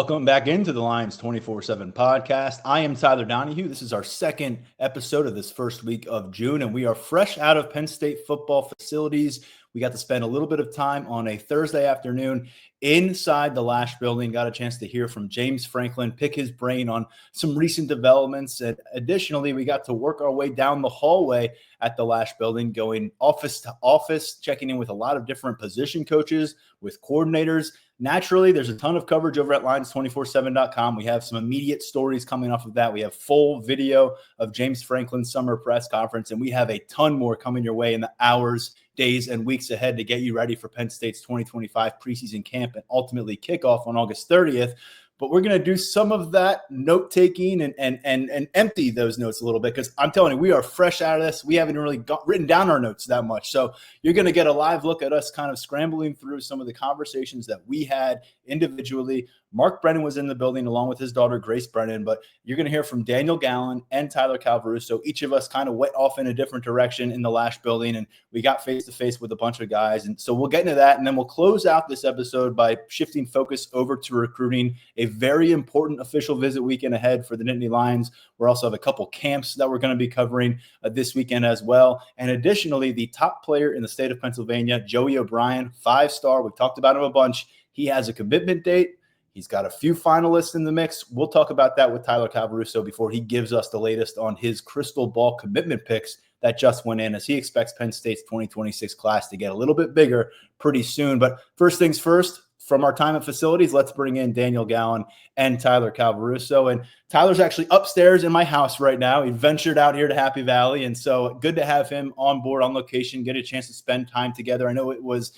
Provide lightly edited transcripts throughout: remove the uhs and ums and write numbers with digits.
Welcome back into the Lions 24/7 podcast. I am Tyler Donahue. This is our second episode of this first week of June, and we are fresh out of Penn State football facilities. We got to spend a little bit of time on a Thursday afternoon inside the Lasch building. Got a chance to hear from James Franklin, pick his brain on some recent developments. And additionally, we got to work our way down the hallway at the Lasch building, going office to office, checking in with a lot of different position coaches, with coordinators. Naturally, there's a ton of coverage over at Lions247.com. We have some immediate stories coming off of that. We have full video of James Franklin's summer press conference, and we have a ton more coming your way in the hours, days, and weeks ahead to get you ready for Penn State's 2025 preseason camp and ultimately kickoff on August 30th. But we're going to do some of that note-taking and empty those notes a little bit, because I'm telling you, we are fresh out of this. We haven't really written down our notes that much. So you're going to get a live look at us kind of scrambling through some of the conversations that we had individually. Mark Brennan was in the building along with his daughter, Grace Brennan, but you're going to hear from Daniel Gallen and Tyler Calvaruso. Each of us kind of went off in a different direction in the Lasch building, and we got face-to-face with a bunch of guys. And so we'll get into that, and then we'll close out this episode by shifting focus over to recruiting, a very important official visit weekend ahead for the Nittany Lions. We also have a couple camps that we're going to be covering this weekend as well. And additionally, the top player in the state of Pennsylvania, Joey O'Brien, 5-star. We've talked about him a bunch. He has a commitment date. He's got a few finalists in the mix. We'll talk about that with Tyler Calvaruso before he gives us the latest on his crystal ball commitment picks that just went in, as he expects Penn State's 2026 class to get a little bit bigger pretty soon. But first things first, from our time at facilities, let's bring in Daniel Gallen and Tyler Calvaruso. And Tyler's actually upstairs in my house right now. He ventured out here to Happy Valley, and so good to have him on board, on location, get a chance to spend time together. I know it was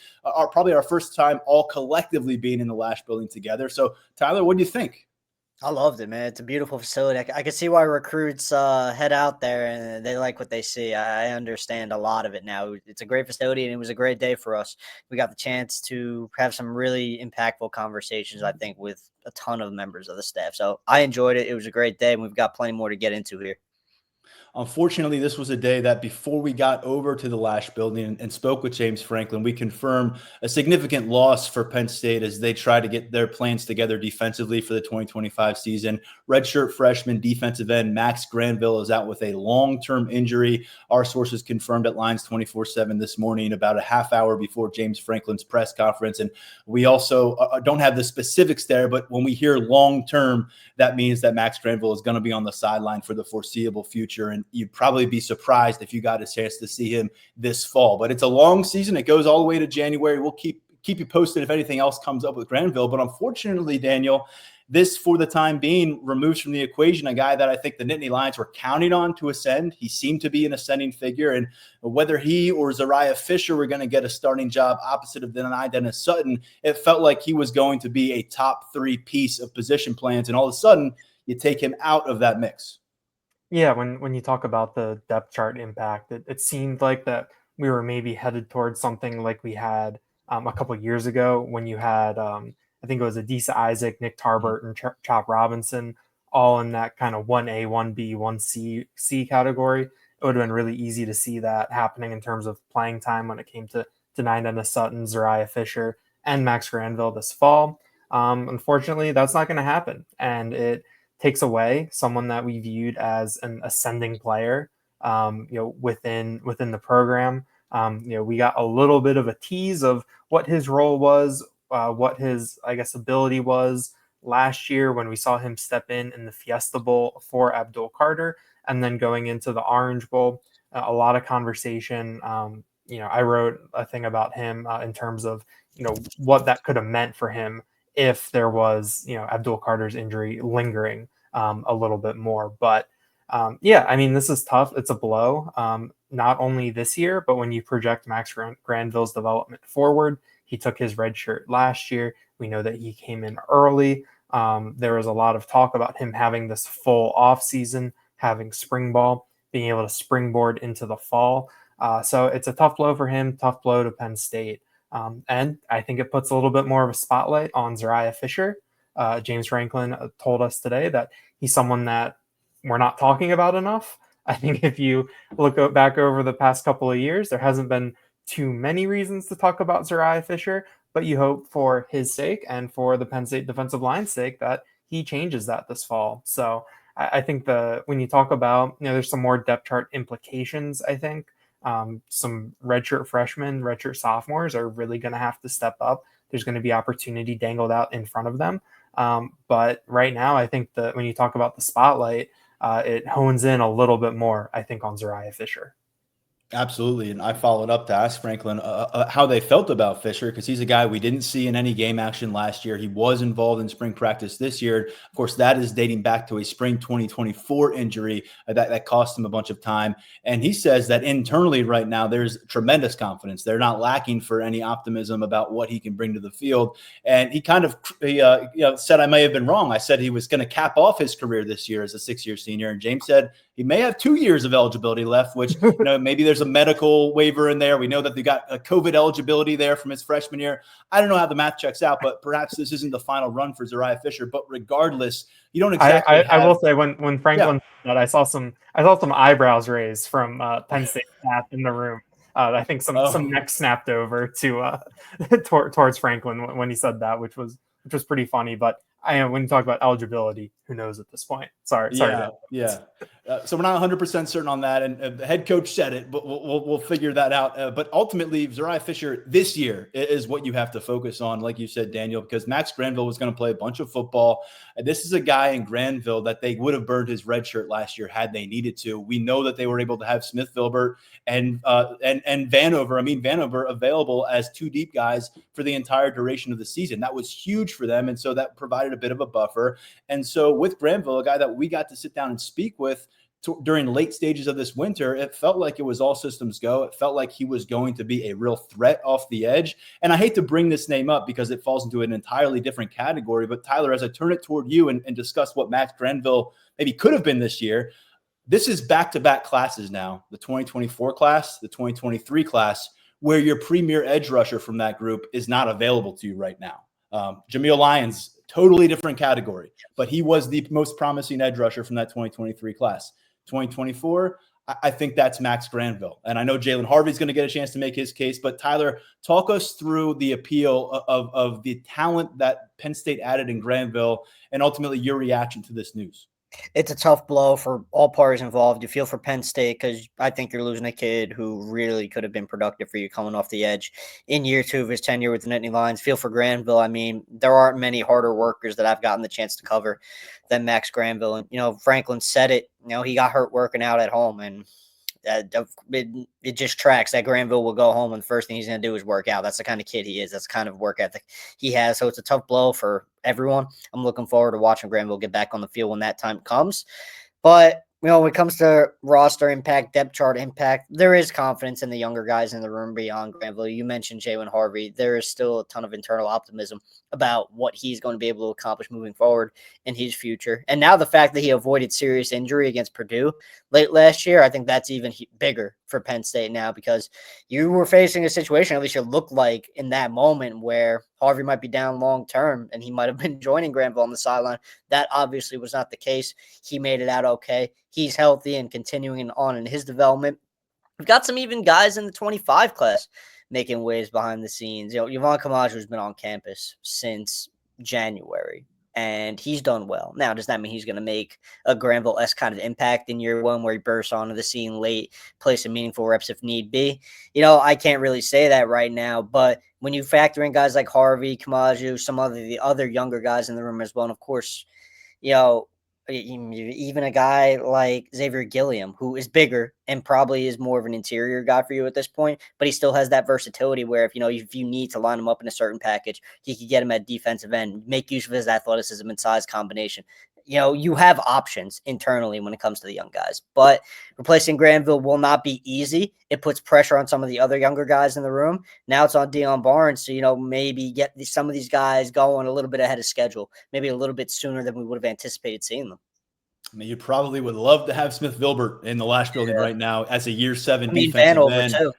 probably our first time all collectively being in the Lasch building together. So, Tyler, what do you think? I loved it, man. It's a beautiful facility. I can see why recruits head out there and they like what they see. I understand a lot of it now. It's a great facility, and it was a great day for us. We got the chance to have some really impactful conversations, I think, with a ton of members of the staff. So I enjoyed it. It was a great day, and we've got plenty more to get into here. Unfortunately, this was a day that before we got over to the Lasch building and spoke with James Franklin, we confirmed a significant loss for Penn State as they try to get their plans together defensively for the 2025 season. Redshirt freshman defensive end Max Granville is out with a long-term injury. Our sources confirmed at Lions 24/7 this morning about a half hour before James Franklin's press conference. And we also don't have the specifics there, but when we hear long-term, that means that Max Granville is going to be on the sideline for the foreseeable future. And you'd probably be surprised if you got a chance to see him this fall. But it's a long season. It goes all the way to January. We'll keep you posted if anything else comes up with Granville. But unfortunately, Daniel, this, for the time being, removes from the equation a guy that I think the Nittany Lions were counting on to ascend. He seemed to be an ascending figure. And whether he or Zariah Fisher were going to get a starting job opposite of Dennis Sutton, it felt like he was going to be a top 3 piece of position plans. And all of a sudden, you take him out of that mix. Yeah, when you talk about the depth chart impact, it seemed like that we were maybe headed towards something like we had a couple years ago when you had, I think it was Adisa Isaac, Nick Tarbert, and Chop Robinson, all in that kind of 1A, 1B, 1C category. It would have been really easy to see that happening in terms of playing time when it came to Dennis Sutton, Zariah Fisher, and Max Granville this fall. Unfortunately, that's not going to happen, and it takes away someone that we viewed as an ascending player, within the program. We got a little bit of a tease of what his role was, what his, ability was last year when we saw him step in the Fiesta Bowl for Abdul Carter, and then going into the Orange Bowl. A lot of conversation. I wrote a thing about him in terms of, what that could have meant for him if there was, Abdul Carter's injury lingering a little bit more. But this is tough. It's a blow, not only this year, but when you project Max Granville's development forward. He took his red shirt last year. We know that he came in early. There was a lot of talk about him having this full off season, having spring ball, being able to springboard into the fall. So it's a tough blow for him, tough blow to Penn State. And I think it puts a little bit more of a spotlight on Zariah Fisher. James Franklin told us today that he's someone that we're not talking about enough. I think if you look back over the past couple of years, there hasn't been too many reasons to talk about Zariah Fisher, but you hope for his sake and for the Penn State defensive line's sake that he changes that this fall. So I think when you talk about, there's some more depth chart implications, I think. Some redshirt freshmen, redshirt sophomores are really going to have to step up. There's going to be opportunity dangled out in front of them. But right now, I think that when you talk about the spotlight, it hones in a little bit more, I think, on Zuriah Fisher. Absolutely. And I followed up to ask Franklin how they felt about Fisher, because he's a guy we didn't see in any game action last year. He was involved in spring practice this year. Of course, that is dating back to a spring 2024 injury that cost him a bunch of time. And he says that internally right now, there's tremendous confidence. They're not lacking for any optimism about what he can bring to the field. And he kind of said I may have been wrong. I said he was going to cap off his career this year as a 6-year senior. And James said he may have 2 years of eligibility left, which, maybe there's a medical waiver in there. We know that they got a COVID eligibility there from his freshman year. I don't know how the math checks out, but perhaps this isn't the final run for Zuriah Fisher. But regardless, you don't exactly I will say when Franklin said that, I saw some eyebrows raised from Penn State staff in the room. I think some neck snapped over to towards Franklin when he said that, which was pretty funny. But when you talk about eligibility, who knows at this point? Sorry. Yeah. So we're not 100% certain on that, and the head coach said it, but we'll figure that out. But ultimately, Zuriah Fisher this year is what you have to focus on, like you said, Daniel, because Max Granville was going to play a bunch of football. This is a guy in Granville that they would have burned his red shirt last year had they needed to. We know that they were able to have Smith Filbert and Vanover available as 2 deep guys for the entire duration of the season. That was huge for them, and so that provided a bit of a buffer. And so with Granville, a guy that we got to sit down and speak with during late stages of this winter, it felt like it was all systems go. It felt like he was going to be a real threat off the edge. And I hate to bring this name up because it falls into an entirely different category. But Tyler, as I turn it toward you and discuss what Max Granville maybe could have been this year, this is back-to-back classes now, the 2024 class, the 2023 class, where your premier edge rusher from that group is not available to you right now. Jameel Lyons, totally different category, but he was the most promising edge rusher from that 2023 class. 2024, I think that's Max Granville. And I know Jalen Harvey's going to get a chance to make his case, but Tyler, talk us through the appeal of the talent that Penn State added in Granville and ultimately your reaction to this news. It's a tough blow for all parties involved. You feel for Penn State because I think you're losing a kid who really could have been productive for you coming off the edge in year 2 of his tenure with the Nittany Lions. Feel for Granville. I mean, there aren't many harder workers that I've gotten the chance to cover than Max Granville. And, Franklin said it, he got hurt working out at home, and it just tracks that Granville will go home and the first thing he's going to do is work out. That's the kind of kid he is. That's the kind of work ethic he has. So it's a tough blow for everyone. I'm looking forward to watching Granville get back on the field when that time comes. But, when it comes to roster impact, depth chart impact, there is confidence in the younger guys in the room beyond Granville. You mentioned Jalen Harvey. There is still a ton of internal optimism about what he's going to be able to accomplish moving forward in his future. And now the fact that he avoided serious injury against Purdue late last year, I think that's even bigger for Penn State now, because you were facing a situation, at least it looked like in that moment, where Harvey might be down long term and he might have been joining Granville on the sideline. That obviously was not the case. He made it out okay. He's healthy and continuing on in his development. We've got some even guys in the 25 class making waves behind the scenes. Yvonne Kamaju has been on campus since January, and he's done well. Now, does that mean he's going to make a Granville-esque kind of impact in year 1 where he bursts onto the scene late, play some meaningful reps if need be? I can't really say that right now, but when you factor in guys like Harvey, Kamaju, some of the other younger guys in the room as well, and of course, even a guy like Xavier Gilliam, who is bigger and probably is more of an interior guy for you at this point, but he still has that versatility where if you need to line him up in a certain package, he could get him at defensive end, make use of his athleticism and size combination. You have options internally when it comes to the young guys, but replacing Granville will not be easy. It puts pressure on some of the other younger guys in the room. Now it's on Deion Barnes to, maybe get some of these guys going a little bit ahead of schedule, maybe a little bit sooner than we would have anticipated seeing them. I mean, you probably would love to have Smith Filbert in the Lash building right now as a year 7 defensive Vanover end. too.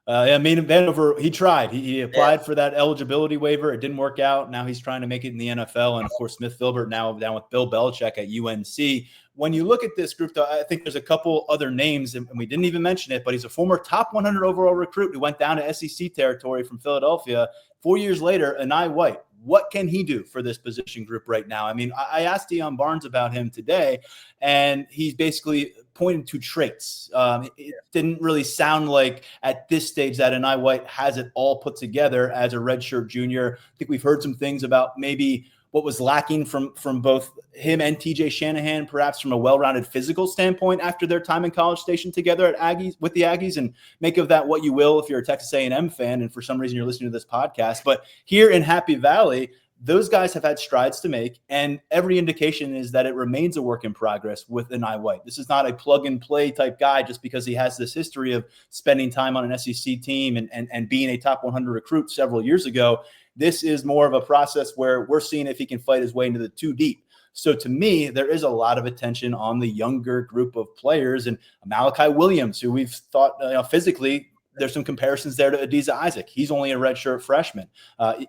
Vanover, he tried. He applied for that eligibility waiver. It didn't work out. Now he's trying to make it in the NFL. And, of course, Smith Filbert now down with Bill Belichick at UNC. when you look at this group, though, I think there's a couple other names, and we didn't even mention it, but he's a former top 100 overall recruit who went down to SEC territory from Philadelphia. 4 years later, Anai White. What can he do for this position group right now? I mean, I asked Deion Barnes about him today, and he's basically pointed to traits. It didn't really sound like at this stage that Anai White has it all put together as a redshirt junior. I think we've heard some things about maybe what was lacking from both him and TJ Shanahan, perhaps from a well-rounded physical standpoint after their time in College Station together at Aggies with the Aggies, and make of that what you will if you're a Texas A&M fan and for some reason you're listening to this podcast. But here in Happy Valley, those guys have had strides to make, and every indication is that it remains a work in progress with Anai White. This is not a plug-and-play type guy just because he has this history of spending time on an SEC team and being a top 100 recruit several years ago. This is more of a process where we're seeing if he can fight his way into the two deep. So to me, there is a lot of attention on the younger group of players, and Malachi Williams, who we've thought physically, there's some comparisons there to Adiza Isaac. He's only a redshirt freshman.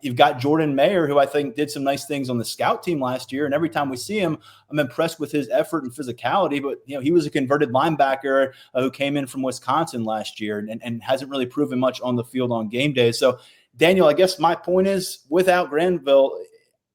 You've got Jordan Mayer, who I think did some nice things on the scout team last year. And every time we see him, I'm impressed with his effort and physicality. But, he was a converted linebacker who came in from Wisconsin last year and hasn't really proven much on the field on game day. So, Daniel, I guess my point is, without Granville,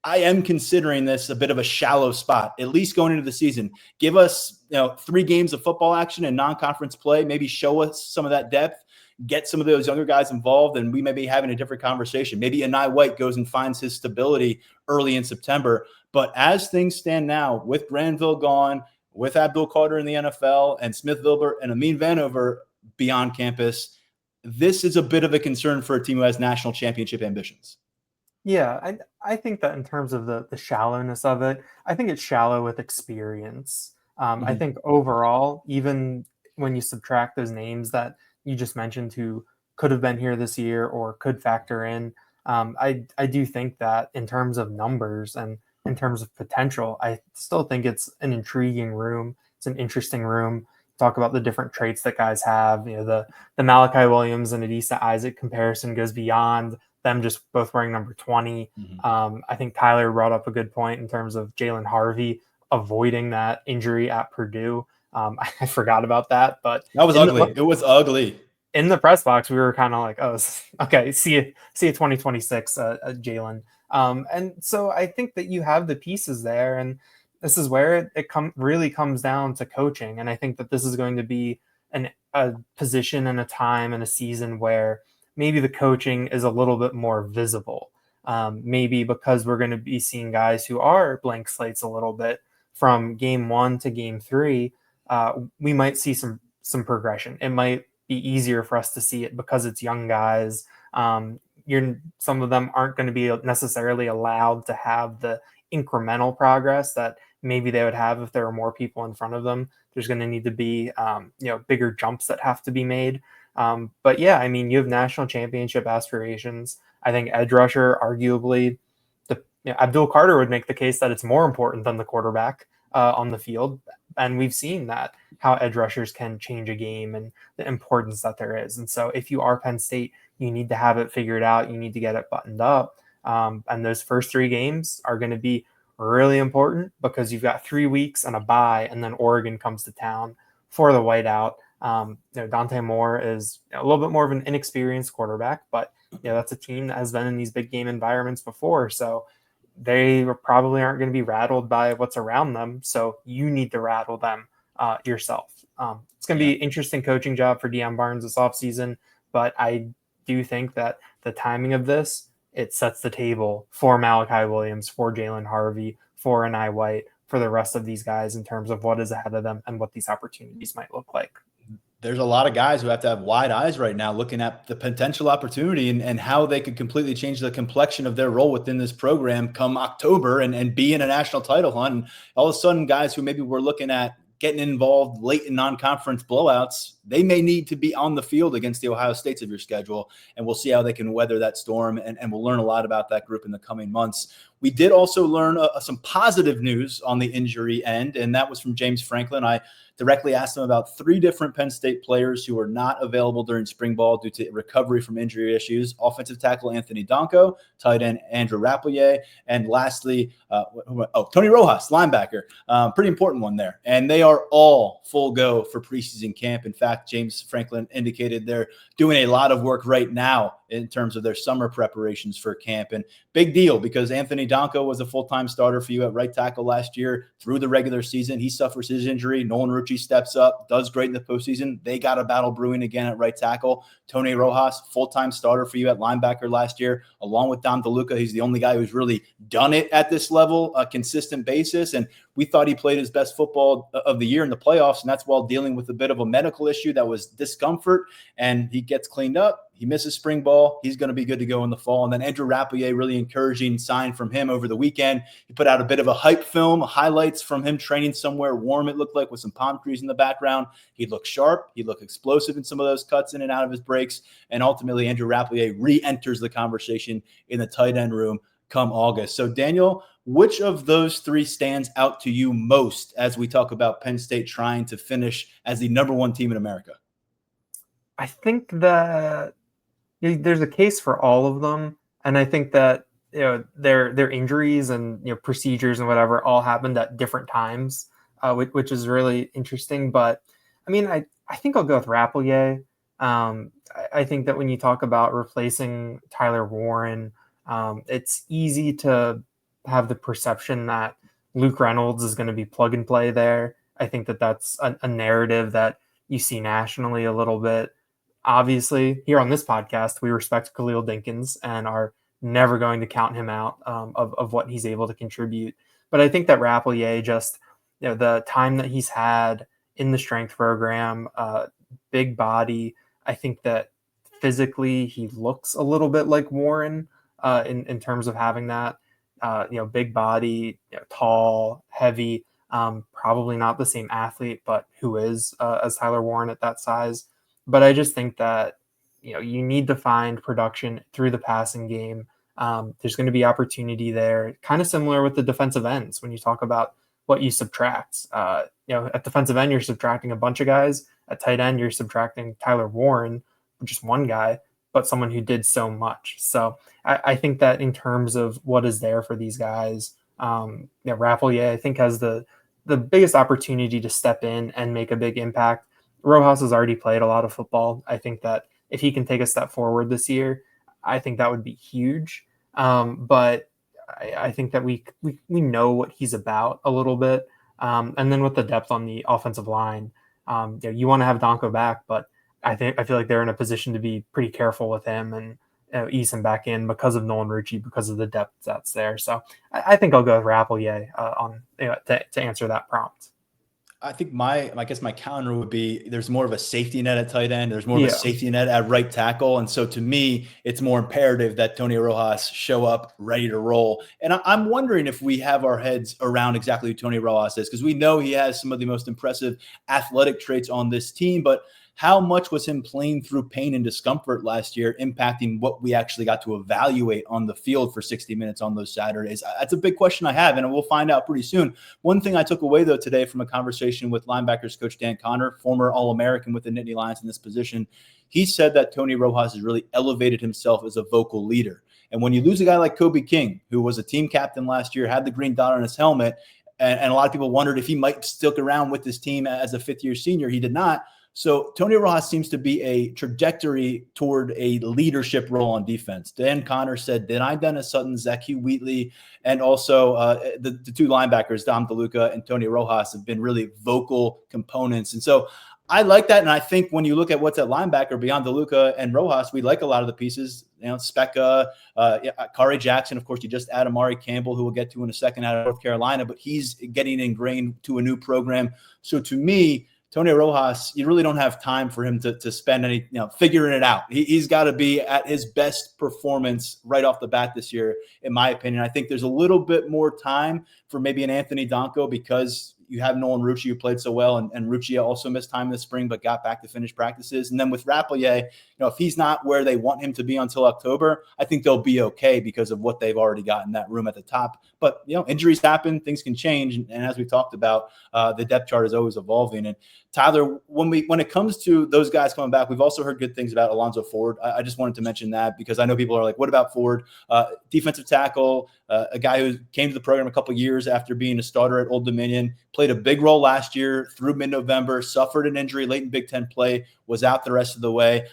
I am considering this a bit of a shallow spot, at least going into the season. Give us 3 games of football action and non-conference play, maybe show us some of that depth, get some of those younger guys involved, and we may be having a different conversation. Maybe Anai White goes and finds his stability early in September. But as things stand now, with Granville gone, with Abdul Carter in the NFL, and Smith Vilbert and Amin Vanover beyond campus, this is a bit of a concern for a team who has national championship ambitions. Yeah, I think that in terms of the shallowness of it, I think it's shallow with experience. I think overall, even when you subtract those names that you just mentioned who could have been here this year or could factor in, I do think that in terms of numbers and in terms of potential, I still think it's an intriguing room. It's an interesting room. Talk about the different traits that guys have. The Malachi Williams and Adiza Isaac comparison goes beyond them just both wearing number 20. I think Tyler brought up a good point in terms of Jalen Harvey avoiding that injury at Purdue. I forgot about that, but that was ugly. It was ugly. In the press box, we were kind of like, "Oh, okay, see you 2026, Jalen." And so I think that you have the pieces there, and this is where it really comes down to coaching. And I think that this is going to be a position and a time and a season where maybe the coaching is a little bit more visible. Maybe because we're going to be seeing guys who are blank slates a little bit from game 1 to game 3. We might see some progression. It might be easier for us to see it because it's young guys. Some of them aren't going to be necessarily allowed to have the incremental progress that maybe they would have if there were more people in front of them. There's going to need to be bigger jumps that have to be made. But yeah, I mean, you have national championship aspirations. I think edge rusher, arguably, Abdul Carter would make the case that it's more important than the quarterback on the field. And we've seen that, how edge rushers can change a game and the importance that there is. And so if you are Penn State, you need to have it figured out. You need to get it buttoned up. And those first 3 games are going to be really important because you've got 3 weeks and a bye, and then Oregon comes to town for the whiteout. Dante Moore is a little bit more of an inexperienced quarterback, but that's a team that has been in these big game environments before. So they probably aren't going to be rattled by what's around them. So you need to rattle them yourself. It's going to be an interesting coaching job for Deion Barnes this offseason, but I do think that the timing of this, it sets the table for Malachi Williams, for Jalen Harvey, for Anai White, for the rest of these guys in terms of what is ahead of them and what these opportunities might look like. There's a lot of guys who have to have wide eyes right now looking at the potential opportunity and how they could completely change the complexion of their role within this program come October and be in a national title hunt. And all of a sudden, guys who maybe were looking at getting involved late in non-conference blowouts, they may need to be on the field against the Ohio States of your schedule. And we'll see how they can weather that storm. And we'll learn a lot about that group in the coming months. We did also learn some positive news on the injury end, and that was from James Franklin. I directly asked him about 3 different Penn State players who were not available during spring ball due to recovery from injury issues: offensive tackle Anthony Donko, tight end Andrew Rapplier, and lastly, Tony Rojas, linebacker. Pretty important one there. And they are all full go for preseason camp. In fact, James Franklin indicated they're doing a lot of work right now in terms of their summer preparations for camp. And big deal, because Anthony Donko was a full-time starter for you at right tackle last year through the regular season. He suffers his injury. Nolan Rucci steps up, does great in the postseason. They got a battle brewing again at right tackle. Tony Rojas, full-time starter for you at linebacker last year, along with Dom DeLuca. He's the only guy who's really done it at this level, a consistent basis. And we thought he played his best football of the year in the playoffs, and that's while dealing with a bit of a medical issue that was discomfort, and he gets cleaned up. He misses spring ball. He's going to be good to go in the fall. And then Andrew Rapplier, really encouraging sign from him over the weekend. He put out a bit of a hype film, highlights from him training somewhere warm, it looked like, with some palm trees in the background. He looked sharp. He looked explosive in some of those cuts in and out of his breaks. And ultimately, Andrew Rapplier re-enters the conversation in the tight end room come August. So, Daniel, which of those 3 stands out to you most as we talk about Penn State trying to finish as the number 1 team in America? I think that there's a case for all of them, and I think that their injuries and procedures and whatever all happened at different times, which is really interesting. But I mean, I think I'll go with Rapplier. I think that when you talk about replacing Tyler Warren, it's easy to have the perception that Luke Reynolds is going to be plug and play there. I think that that's a narrative that you see nationally a little bit. Obviously, here on this podcast, we respect Khalil Dinkins and are never going to count him out of what he's able to contribute. But I think that Rapplier, just the time that he's had in the strength program, big body, I think that physically he looks a little bit like Warren in terms of having that, big body, tall, heavy, probably not the same athlete, but who is as Tyler Warren at that size. But I just think that, you need to find production through the passing game. There's going to be opportunity there, kind of similar with the defensive ends when you talk about what you subtract. At defensive end, you're subtracting a bunch of guys. At tight end, you're subtracting Tyler Warren, just one guy, but someone who did so much. So I think that in terms of what is there for these guys, Rapplier, I think, has the biggest opportunity to step in and make a big impact. Rojas has already played a lot of football. I think that if he can take a step forward this year, I think that would be huge. But I think that we know what he's about a little bit. And then with the depth on the offensive line, you want to have Donko back, but I feel like they're in a position to be pretty careful with him and ease him back in because of Nolan Rucci, because of the depth that's there. So I think I'll go with Rapplier to answer that prompt. I think my counter would be there's more of a safety net at tight end. There's more of a safety net at right tackle. And so to me, it's more imperative that Tony Rojas show up ready to roll. And I'm wondering if we have our heads around exactly who Tony Rojas is, because we know he has some of the most impressive athletic traits on this team, but how much was him playing through pain and discomfort last year impacting what we actually got to evaluate on the field for 60 minutes on those Saturdays? That's a big question I have, and we'll find out pretty soon. One thing I took away, though, today from a conversation with linebackers coach Dan Connor, former All-American with the Nittany Lions in this position, he said that Tony Rojas has really elevated himself as a vocal leader. And when you lose a guy like Kobe King, who was a team captain last year, had the green dot on his helmet, and a lot of people wondered if he might stick around with this team as a fifth-year senior, he did not. So Tony Rojas seems to be a trajectory toward a leadership role on defense. Dan Connor said Denai Dennis Sutton, Zeki Wheatley, and also the 2 linebackers, Dom DeLuca and Tony Rojas, have been really vocal components. And so I like that. And I think when you look at what's at linebacker beyond DeLuca and Rojas, we like a lot of the pieces. Specca, Kari Jackson, of course, you just add Amari Campbell, who we'll get to in a second, out of North Carolina, but he's getting ingrained to a new program. So to me, Tony Rojas, you really don't have time for him to spend any, figuring it out. He's got to be at his best performance right off the bat this year, in my opinion. I think there's a little bit more time for maybe an Anthony Donko because you have Nolan Rucci, who played so well, and Rucci also missed time this spring, but got back to finish practices. And then with Rappleyea, if he's not where they want him to be until October, I think they'll be okay because of what they've already got in that room at the top. But, injuries happen, things can change. And as we talked about, the depth chart is always evolving. And Tyler, when it comes to those guys coming back, we've also heard good things about Alonzo Ford. I just wanted to mention that because I know people are like, what about Ford? Defensive tackle, a guy who came to the program a couple of years after being a starter at Old Dominion, played a big role last year through mid-November, suffered an injury late in Big Ten play, was out the rest of the way.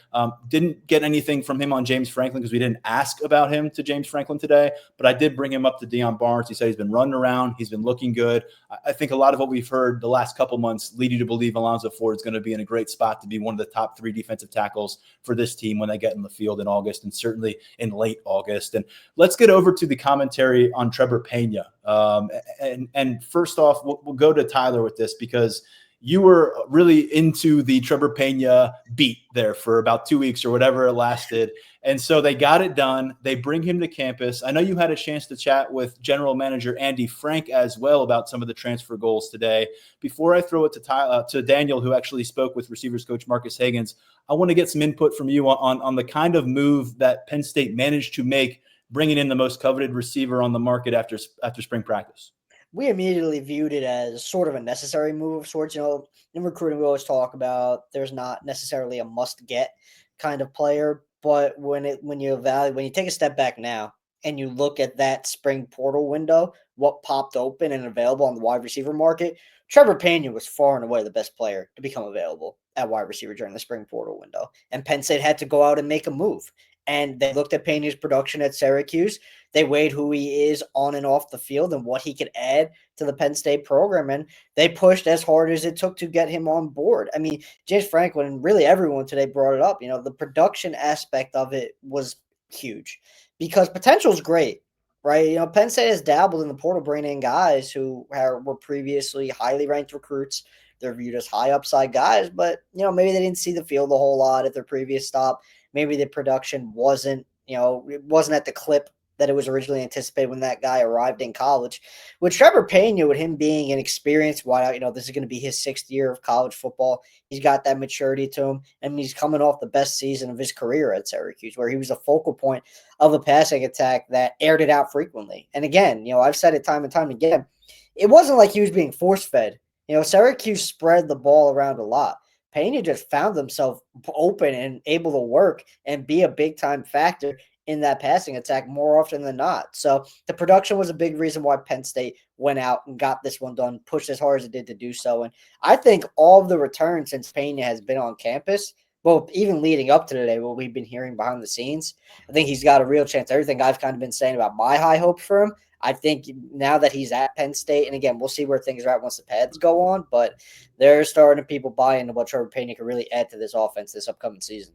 Didn't get anything from him on James Franklin because we didn't ask about him to James Franklin today, but I did bring him up to Deion Barnes. He said he's been running around. He's been looking good. I think a lot of what we've heard the last couple months lead you to believe Alonzo Ford is going to be in a great spot to be one of the top 3 defensive tackles for this team when they get in the field in August and certainly in late August. And let's get over to the commentary on Trevor Pena. And first off, we'll go to Tyler with this because you were really into the Trevor Pena beat there for about 2 weeks or whatever it lasted. And so they got it done. They bring him to campus. I know you had a chance to chat with general manager Andy Frank as well about some of the transfer goals today. Before I throw it to Daniel, who actually spoke with receivers coach Marcus Hagans, I want to get some input from you on the kind of move that Penn State managed to make, bringing in the most coveted receiver on the market after spring practice. We immediately viewed it as sort of a necessary move of sorts. In recruiting, we always talk about there's not necessarily a must-get kind of player, but when you take a step back now and you look at that spring portal window, what popped open and available on the wide receiver market, Trevor Pena was far and away the best player to become available at wide receiver during the spring portal window, and Penn State had to go out and make a move. And they looked at Pena's production at Syracuse. They weighed who he is on and off the field and what he could add to the Penn State program. And they pushed as hard as it took to get him on board. I mean, James Franklin and really everyone today brought it up. The production aspect of it was huge because potential is great, right? Penn State has dabbled in the portal, bringing in guys who were previously highly ranked recruits. They're viewed as high upside guys, but, maybe they didn't see the field a whole lot at their previous stop. Maybe the production wasn't at the clip that it was originally anticipated when that guy arrived in college. With Trevor Pena, with him being an experienced wideout, this is going to be his 6th year of college football. He's got that maturity to him, and he's coming off the best season of his career at Syracuse, where he was a focal point of a passing attack that aired it out frequently. And again, I've said it time and time again, it wasn't like he was being force-fed. Syracuse spread the ball around a lot. Pena just found himself open and able to work and be a big-time factor in that passing attack more often than not. So the production was a big reason why Penn State went out and got this one done, pushed as hard as it did to do so. And I think all of the returns since Pena has been on campus, well, even leading up to today, what we've been hearing behind the scenes, I think he's got a real chance. Everything I've kind of been saying about my high hopes for him, I think now that he's at Penn State, and again, we'll see where things are at once the pads go on, but they're starting to people buy into what Trevor Pena can really add to this offense this upcoming season.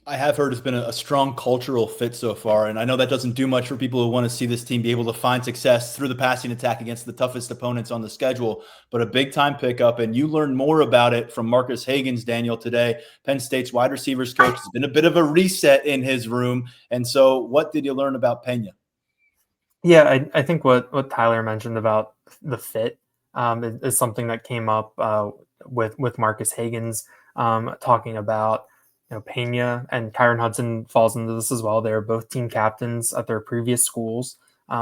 I have heard it's been a strong cultural fit so far, and I know that doesn't do much for people who want to see this team be able to find success through the passing attack against the toughest opponents on the schedule, but a big-time pickup, and you learned more about it from Marcus Hagans, Daniel, today. Penn State's wide receivers coach. Has been a bit of a reset in his room, and so what did you learn about Pena? Yeah, I think what Tyler mentioned about the fit is something that came up with Marcus Hagans talking about Pena, and Kyron Hudson falls into this as well. They're both team captains at their previous schools,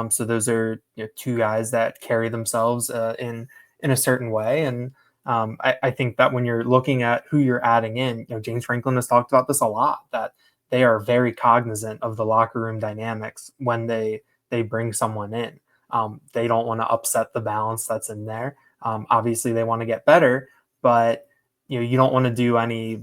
so those are 2 guys that carry themselves in a certain way. And I think that when you're looking at who you're adding in, James Franklin has talked about this a lot, that they are very cognizant of the locker room dynamics when they bring someone in. They don't want to upset the balance that's in there. Obviously, they want to get better, but you don't want to do any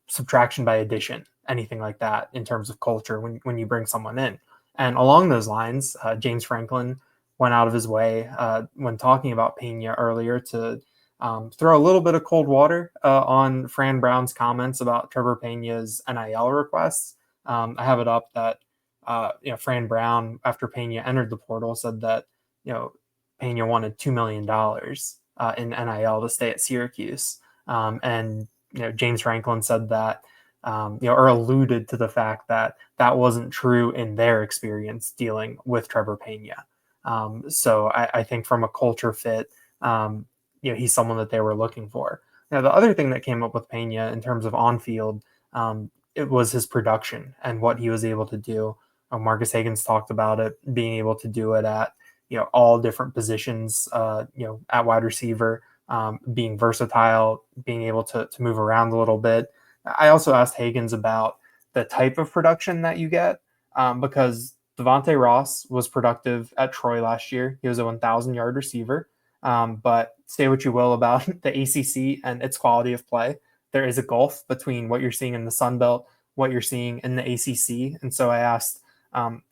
subtraction by addition, anything like that in terms of culture when you bring someone in. And along those lines, James Franklin went out of his way when talking about Pena earlier to throw a little bit of cold water on Fran Brown's comments about Trevor Pena's NIL requests. I have it up that Fran Brown, after Pena entered the portal, said that Pena wanted $2 million in NIL to stay at Syracuse, and James Franklin said that or alluded to the fact that that wasn't true in their experience dealing with Trevor Pena. So I think from a culture fit, he's someone that they were looking for. Now, the other thing that came up with Pena in terms of on-field, it was his production and what he was able to do. Marcus Higgins talked about it, being able to do it at all different positions, at wide receiver, being versatile, being able to move around a little bit. I also asked Higgins about the type of production that you get, because Devontae Ross was productive at Troy last year. He was a 1,000-yard receiver. But say what you will about the ACC and its quality of play, there is a gulf between what you're seeing in the Sun Belt, what you're seeing in the ACC. And so I asked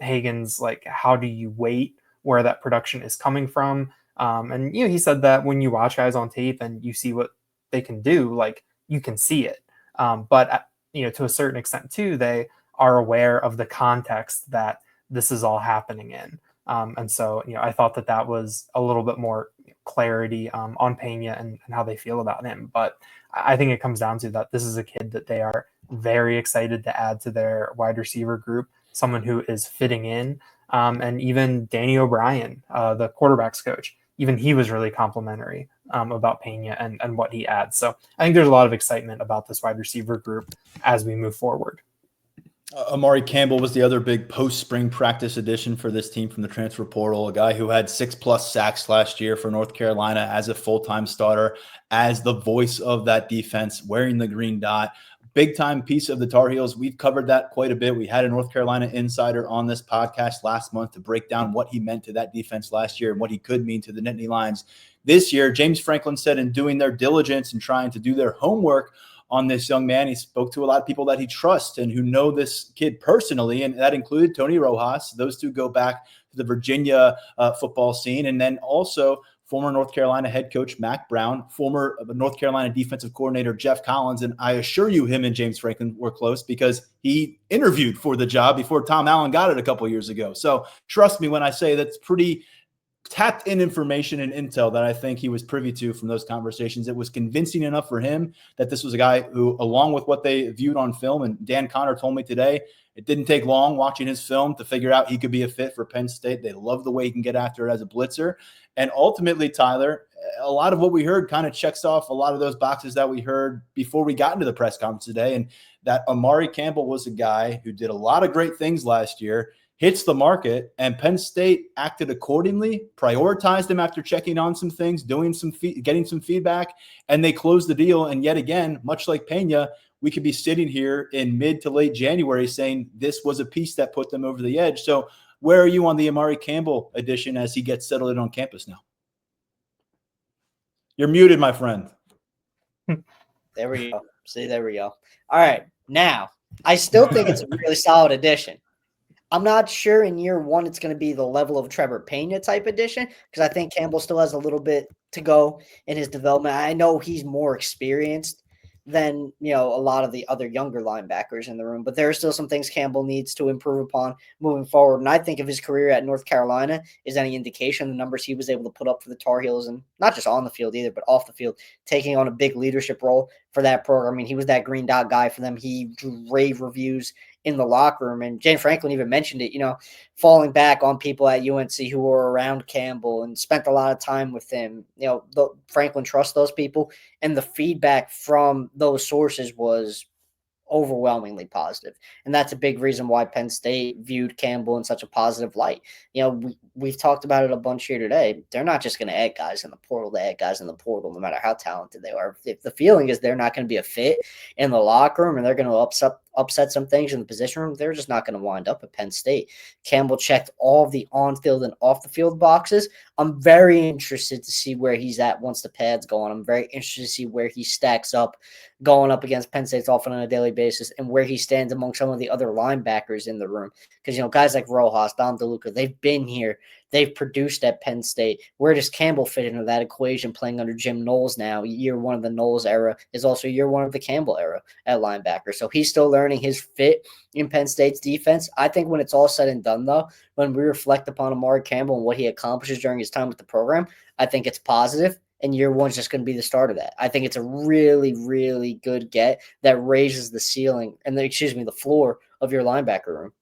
Higgins, like, how do you weight where that production is coming from? And he said that when you watch guys on tape and you see what they can do, like, you can see it. But to a certain extent too, they are aware of the context that this is all happening in. And so, I thought that was a little bit more clarity on Pena and how they feel about him. But I think it comes down to that this is a kid that they are very excited to add to their wide receiver group, someone who is fitting in. And even Danny O'Brien, the quarterback's coach, even he was really complimentary about Pena and what he adds. So I think there's a lot of excitement about this wide receiver group as we move forward. Amari Campbell was the other big post-spring practice addition for this team from the transfer portal, a guy who had 6+ sacks last year for North Carolina as a full-time starter, as the voice of that defense, wearing the green dot. Big-time piece of the Tar Heels. We've covered that quite a bit. We had a North Carolina insider on this podcast last month to break down what he meant to that defense last year and what he could mean to the Nittany Lions this year. James Franklin said in doing their diligence and trying to do their homework on this young man, he spoke to a lot of people that he trusts and who know this kid personally, and that included Tony Rojas. Those two go back to the Virginia football scene, and then also former North Carolina head coach Mack Brown, former North Carolina defensive coordinator Jeff Collins, and I assure you him and James Franklin were close because he interviewed for the job before Tom Allen got it a couple years ago. So trust me when I say that's pretty tapped in information and intel that I think he was privy to from those conversations. It was convincing enough for him that this was a guy who, along with what they viewed on film, and Dan Connor told me today, it didn't take long watching his film to figure out he could be a fit for Penn State. They love the way he can get after it as a blitzer. And ultimately, Tyler, a lot of what we heard kind of checks off a lot of those boxes that we heard before we got into the press conference today. And that Amari Campbell was a guy who did a lot of great things last year, hits the market, and Penn State acted accordingly, prioritized him after checking on some things, getting some feedback, and they closed the deal. And yet again, much like Pena, we could be sitting here in mid to late January saying this was a piece that put them over the edge. So where are you on the Amari Campbell edition as he gets settled in on campus now? You're muted, my friend. There we go. See, there we go. All right. Now, I still think it's a really solid addition. I'm not sure in year one it's going to be the level of Trevor Pena type addition because I think Campbell still has a little bit to go in his development. I know he's more experienced than, a lot of the other younger linebackers in the room, but there are still some things Campbell needs to improve upon moving forward. And I think if his career at North Carolina is any indication, the numbers he was able to put up for the Tar Heels, and not just on the field either, but off the field, taking on a big leadership role for that program. I mean, he was that green dot guy for them. He drew rave reviews in the locker room. And James Franklin even mentioned it, falling back on people at UNC who were around Campbell and spent a lot of time with him. Franklin trusts those people, and the feedback from those sources was overwhelmingly positive. And that's a big reason why Penn State viewed Campbell in such a positive light. We've talked about it a bunch here today. They're not just going to add guys in the portal. They add guys in the portal no matter how talented they are. If the feeling is they're not going to be a fit in the locker room and they're going to upset some things in the position room, they're just not going to wind up at Penn State. Campbell checked all of the on-field and off-the-field boxes. I'm very interested to see where he's at once the pads go on. I'm very interested to see where he stacks up going up against Penn State's offense on a daily basis and where he stands among some of the other linebackers in the room. Because, guys like Rojas, Dom DeLuca, they've been here. They've produced at Penn State. Where does Campbell fit into that equation playing under Jim Knowles now? Year one of the Knowles era is also year one of the Campbell era at linebacker. So he's still learning his fit in Penn State's defense. I think when it's all said and done, though, when we reflect upon Amari Campbell and what he accomplishes during his time with the program, I think it's positive. And year one's just going to be the start of that. I think it's a really, really good get that raises the ceiling and the floor of your linebacker room.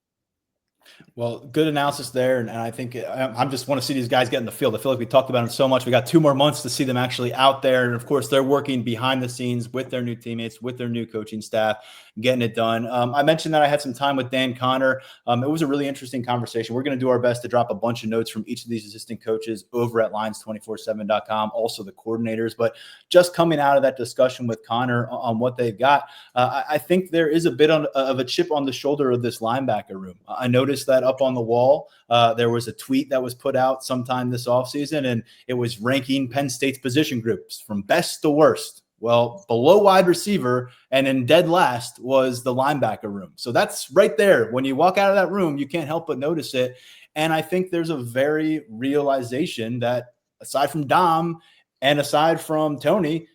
Well, good analysis there, and I think I just want to see these guys get in the field. I feel like we talked about them so much. We got 2 more months to see them actually out there, and of course, they're working behind the scenes with their new teammates, with their new coaching staff, getting it done. I mentioned that I had some time with Dan Connor. It was a really interesting conversation. We're going to do our best to drop a bunch of notes from each of these assistant coaches over at Lions247.com, also the coordinators. But just coming out of that discussion with Connor on what they've got, I think there is a bit of a chip on the shoulder of this linebacker room. I noticed that up on the wall, there was a tweet that was put out sometime this offseason, and it was ranking Penn State's position groups from best to worst. Well, below wide receiver and in dead last was the linebacker room. So that's right there. When you walk out of that room, you can't help but notice it. And I think there's a very realization that aside from Dom and aside from Tony,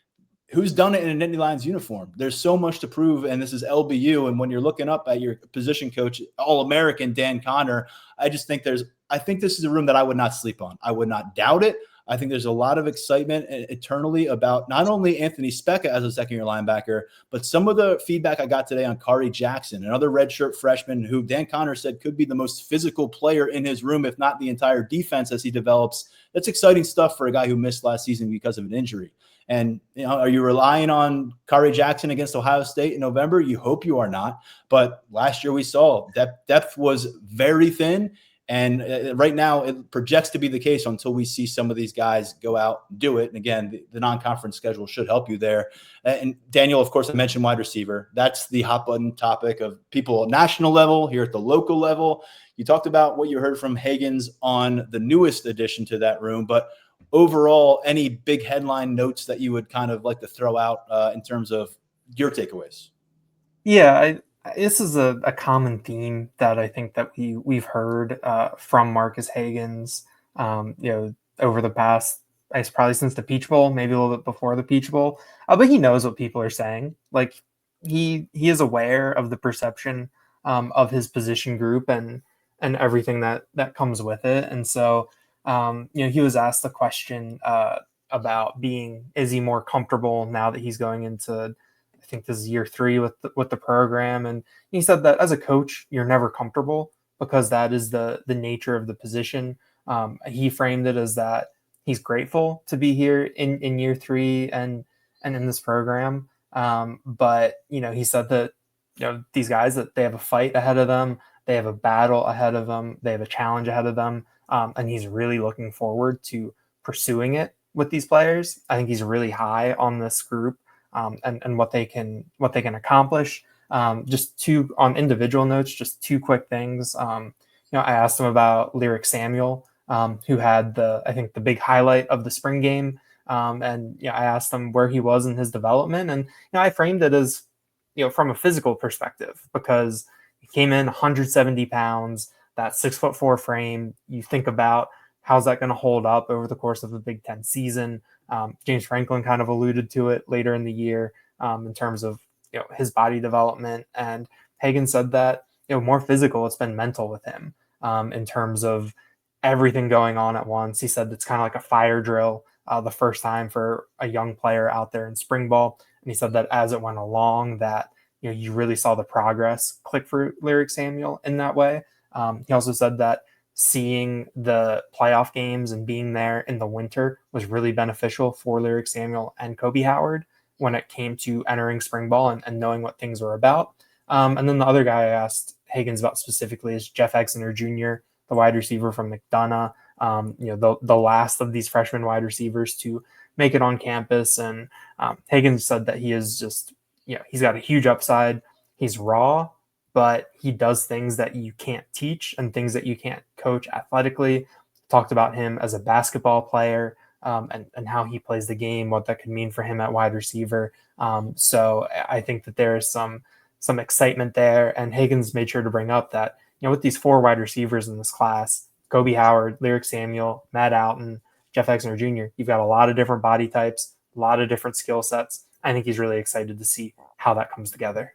who's done it in a Nittany Lions uniform? There's so much to prove, and this is LBU. And when you're looking up at your position coach, All-American Dan Connor, I think this is a room that I would not sleep on. I would not doubt it. I think there's a lot of excitement eternally about not only Anthony Specca as a second-year linebacker, but some of the feedback I got today on Kari Jackson, another redshirt freshman who Dan Connor said could be the most physical player in his room, if not the entire defense as he develops. That's exciting stuff for a guy who missed last season because of an injury. And, are you relying on Kari Jackson against Ohio State in November? You hope you are not. But last year we saw depth was very thin. And right now it projects to be the case until we see some of these guys go out and do it. And again, the non-conference schedule should help you there. And Daniel, of course, I mentioned wide receiver. That's the hot button topic of people at national level, here at the local level. You talked about what you heard from Higgins on the newest addition to that room, but overall, any big headline notes that you would kind of like to throw out in terms of your takeaways? Yeah, this is a common theme that I think that we've heard from Marcus Higgins, over the past, probably since the Peach Bowl, maybe a little bit before the Peach Bowl. But he knows what people are saying. Like he is aware of the perception of his position group and everything that comes with it. And so, he was asked the question about is he more comfortable now that he's going into, I think this is year 3 with the program. And he said that as a coach, you're never comfortable because that is the nature of the position. He framed it as that he's grateful to be here in year 3 and in this program. But, he said that, these guys, that they have a fight ahead of them. They have a battle ahead of them. They have a challenge ahead of them. And he's really looking forward to pursuing it with these players. I think he's really high on this group and what they can accomplish. Just on individual notes, just 2 quick things. I asked him about Lyric Samuel, who had I think the big highlight of the spring game. And I asked him where he was in his development, and I framed it as from a physical perspective, because he came in 170 pounds, that 6'4" frame. You think about how's that going to hold up over the course of the Big Ten season. James Franklin kind of alluded to it later in the year in terms of his body development. And Hagan said that more physical, it's been mental with him in terms of everything going on at once. He said it's kind of like a fire drill the first time for a young player out there in spring ball. And he said that as it went along, that you really saw the progress click for Lyric Samuel in that way. He also said that seeing the playoff games and being there in the winter was really beneficial for Lyric Samuel and Kobe Howard when it came to entering spring ball and knowing what things were about. And then the other guy I asked Higgins about specifically is Jeff Exeter Jr., the wide receiver from McDonough, the last of these freshman wide receivers to make it on campus. And Higgins said that he is just, he's got a huge upside. He's raw, but he does things that you can't teach and things that you can't coach athletically. Talked about him as a basketball player and how he plays the game, what that could mean for him at wide receiver. So I think that there is some excitement there. And Higgins made sure to bring up that, with these 4 wide receivers in this class, Kobe Howard, Lyric Samuel, Matt Alton, Jeff Exeter Jr., you've got a lot of different body types, a lot of different skill sets. I think he's really excited to see how that comes together.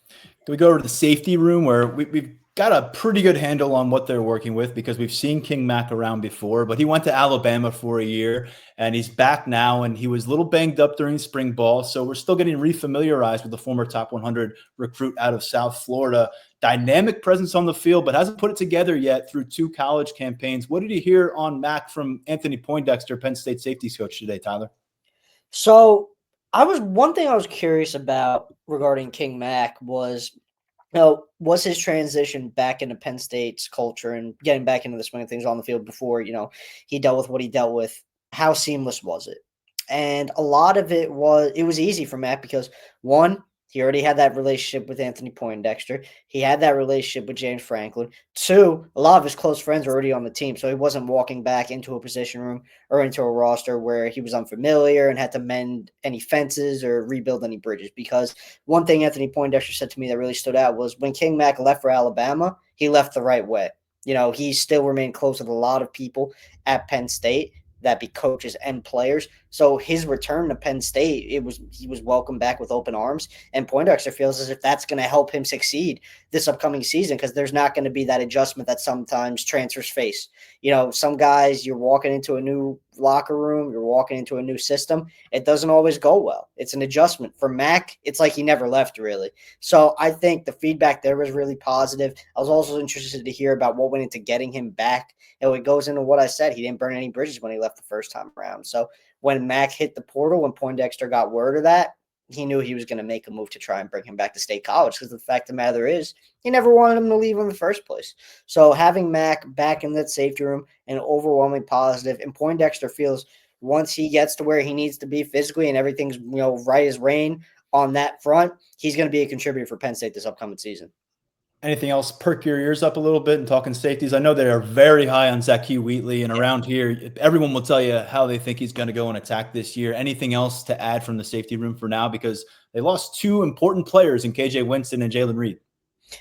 Can we go over to the safety room where we've got a pretty good handle on what they're working with because we've seen King Mac around before, but he went to Alabama for a year and he's back now, and he was a little banged up during spring ball. So we're still getting refamiliarized with the former top 100 recruit out of South Florida. Dynamic presence on the field, but hasn't put it together yet through 2 college campaigns. What did you hear on Mac from Anthony Poindexter, Penn State safeties coach today, Tyler? So one thing I was curious about regarding King Mac was, was his transition back into Penn State's culture and getting back into the swing of things on the field before, he dealt with what he dealt with. How seamless was it? And a lot of it was easy for Matt because, one, he already had that relationship with Anthony Poindexter. He had that relationship with James Franklin. 2, a lot of his close friends were already on the team, so he wasn't walking back into a position room or into a roster where he was unfamiliar and had to mend any fences or rebuild any bridges. Because one thing Anthony Poindexter said to me that really stood out was when King Mac left for Alabama, he left the right way. He still remained close with a lot of people at Penn State, that be coaches and players. So his return to Penn State, he was welcomed back with open arms. And Poindexter feels as if that's going to help him succeed this upcoming season because there's not going to be that adjustment that sometimes transfers face. Some guys, you're walking into a new locker room, you're walking into a new system. It doesn't always go well. It's an adjustment. For Mac, it's like he never left, really. So I think the feedback there was really positive. I was also interested to hear about what went into getting him back. And it goes into what I said. He didn't burn any bridges when he left the first time around. So when Mac hit the portal, when Poindexter got word of that, he knew he was going to make a move to try and bring him back to State College because the fact of the matter is he never wanted him to leave in the first place. So having Mac back in that safety room and overwhelmingly positive, and Poindexter feels once he gets to where he needs to be physically and everything's right as rain on that front, he's going to be a contributor for Penn State this upcoming season. Anything else perk your ears up a little bit and talking safeties? I know they are very high on Zakee Wheatley, and around here, everyone will tell you how they think he's going to go and attack this year. Anything else to add from the safety room for now? Because they lost 2 important players in KJ Winston and Jalen Reed.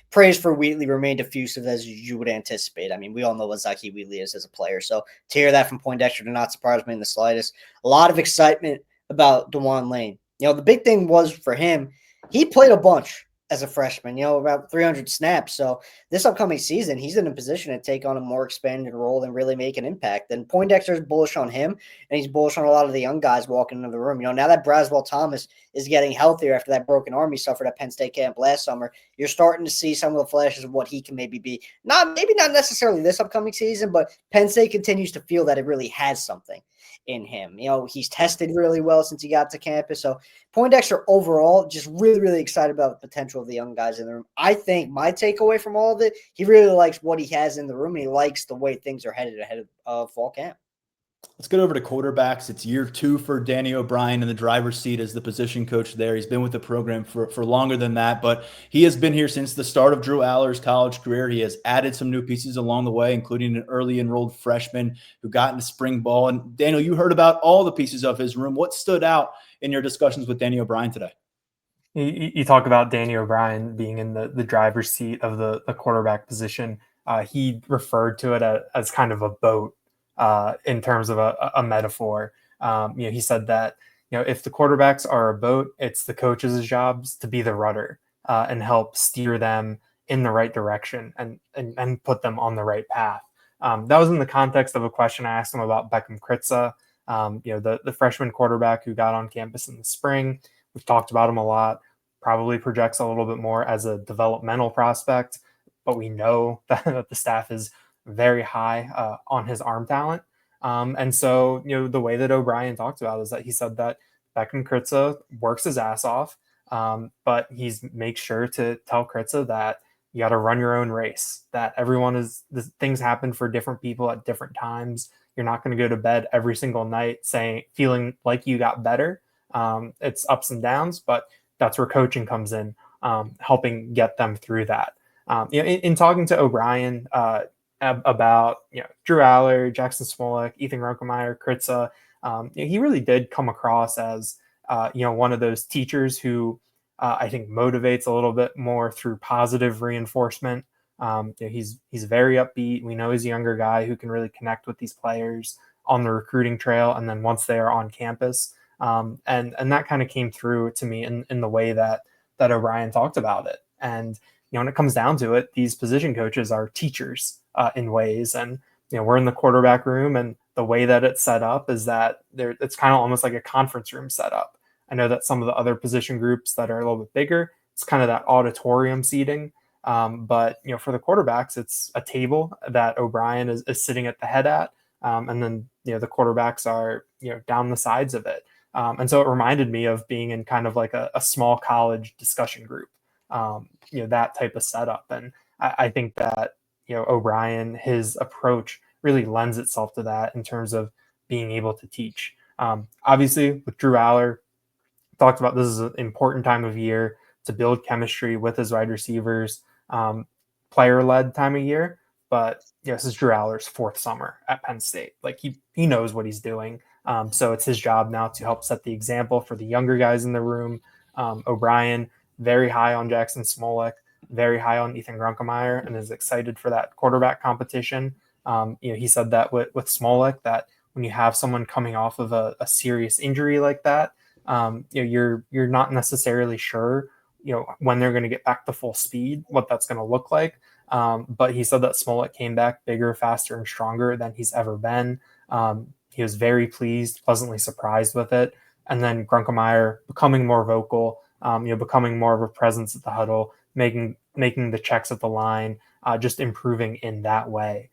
Praise for Wheatley remained effusive as you would anticipate. I mean, we all know what Zakee Wheatley is as a player. So to hear that from Poindexter did not surprise me in the slightest. A lot of excitement about DeJuan Lane. The big thing was for him, he played a bunch as a freshman, about 300 snaps. So this upcoming season, he's in a position to take on a more expanded role and really make an impact. And Poindexter is bullish on him, and he's bullish on a lot of the young guys walking into the room. Now that Braswell Thomas is getting healthier after that broken arm he suffered at Penn State camp last summer, you're starting to see some of the flashes of what he can maybe be. Maybe not necessarily this upcoming season, but Penn State continues to feel that it really has something in him. He's tested really well since he got to campus. So Poindexter overall just really, really excited about the potential of the young guys in the room. I think my takeaway from all of it, he really likes what he has in the room, and he likes the way things are headed ahead of fall camp. Let's get over to quarterbacks. It's year 2 for Danny O'Brien in the driver's seat as the position coach there. He's been with the program for longer than that, but he has been here since the start of Drew Aller's college career. He has added some new pieces along the way, including an early enrolled freshman who got into spring ball. And Daniel, you heard about all the pieces of his room. What stood out in your discussions with Danny O'Brien today? You talk about Danny O'Brien being in the driver's seat of the quarterback position. He referred to it as kind of a boat. In terms of a metaphor, he said that if the quarterbacks are a boat, it's the coaches' jobs to be the rudder and help steer them in the right direction and put them on the right path. That was in the context of a question I asked him about Beckham Kritza, the freshman quarterback who got on campus in the spring. We've talked about him a lot. Probably projects a little bit more as a developmental prospect, but we know that the staff is very high on his arm talent. And so, the way that O'Brien talked about it is that he said that Beckham Kritza works his ass off, but he's makes sure to tell Kritza that you got to run your own race, that things happen for different people at different times. You're not going to go to bed every single night feeling like you got better. It's ups and downs, but that's where coaching comes in, helping get them through that. In talking to O'Brien, about Drew Aller, Jackson Smolik, Ethan Runkemeyer, Kritza, he really did come across as one of those teachers who I think motivates a little bit more through positive reinforcement. He's very upbeat. We know he's a younger guy who can really connect with these players on the recruiting trail, and then once they are on campus, and that kind of came through to me in the way that O'Brien talked about it. And when it comes down to it, these position coaches are teachers in ways. And, we're in the quarterback room, and the way that it's set up is that it's kind of almost like a conference room setup. I know that some of the other position groups that are a little bit bigger, it's kind of that auditorium seating. But, for the quarterbacks, it's a table that O'Brien is sitting at the head at. And then, the quarterbacks are, down the sides of it. And so it reminded me of being in kind of like a small college discussion group, that type of setup. And I think that, O'Brien, his approach really lends itself to that in terms of being able to teach. Obviously, with Drew Aller, talked about this is an important time of year to build chemistry with his wide receivers, player-led time of year. But this is Drew Aller's fourth summer at Penn State. Like he knows what he's doing. So it's his job now to help set the example for the younger guys in the room. O'Brien, very high on Jackson Smolik, very high on Ethan Grunkemeyer, and is excited for that quarterback competition. He said that with Smolik, that when you have someone coming off of a serious injury like that, you're not necessarily sure, when they're going to get back to full speed, what that's going to look like. But he said that Smolik came back bigger, faster, and stronger than he's ever been. He was very pleased, pleasantly surprised with it. And then Grunkemeyer becoming more vocal, becoming more of a presence at the huddle, making the checks at the line, just improving in that way.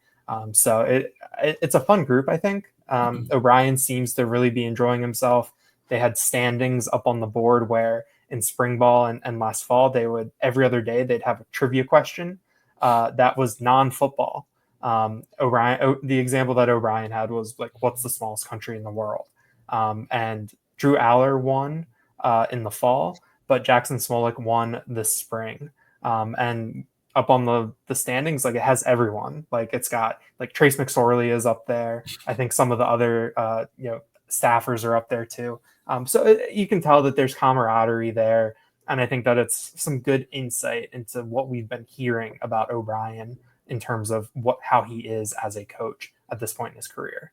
So it's a fun group, I think. O'Brien seems to really be enjoying himself. They had standings up on the board where in spring ball and last fall, they would every other day they'd have a trivia question that was non-football. The example that O'Brien had was like, what's the smallest country in the world? And Drew Aller won in the fall, but Jackson Smolik won this spring. And up on the standings, like it has everyone. Like it's got like Trace McSorley is up there. I think some of the other staffers are up there too. So you can tell that there's camaraderie there. And I think that it's some good insight into what we've been hearing about O'Brien in terms of how he is as a coach at this point in his career.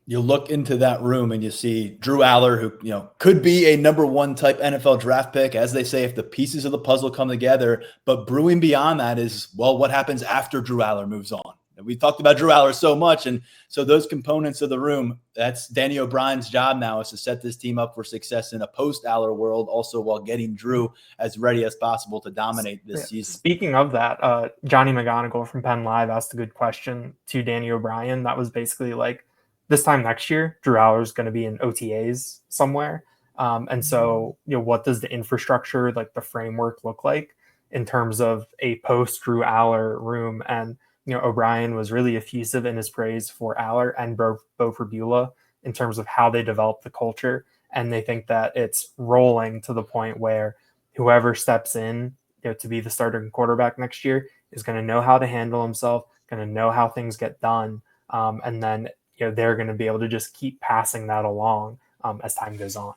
You look into that room and you see Drew Aller, who, could be a number one type NFL draft pick, as they say, if the pieces of the puzzle come together. But brewing beyond that is, well, what happens after Drew Aller moves on? And we talked about Drew Aller so much. And so those components of the room, that's Danny O'Brien's job now, is to set this team up for success in a post-Aller world, also while getting Drew as ready as possible to dominate this season. Speaking of that, Johnny McGonigal from Penn Live asked a good question to Danny O'Brien. That was basically like, this time next year, Drew Aller is going to be in OTAs somewhere. And so, what does the infrastructure, like the framework look like in terms of a post-Drew Aller room? And, O'Brien was really effusive in his praise for Aller and Bo Pribula in terms of how they develop the culture. And they think that it's rolling to the point where whoever steps in, to be the starting quarterback next year is going to know how to handle himself, going to know how things get done. And then, they're going to be able to just keep passing that along as time goes on.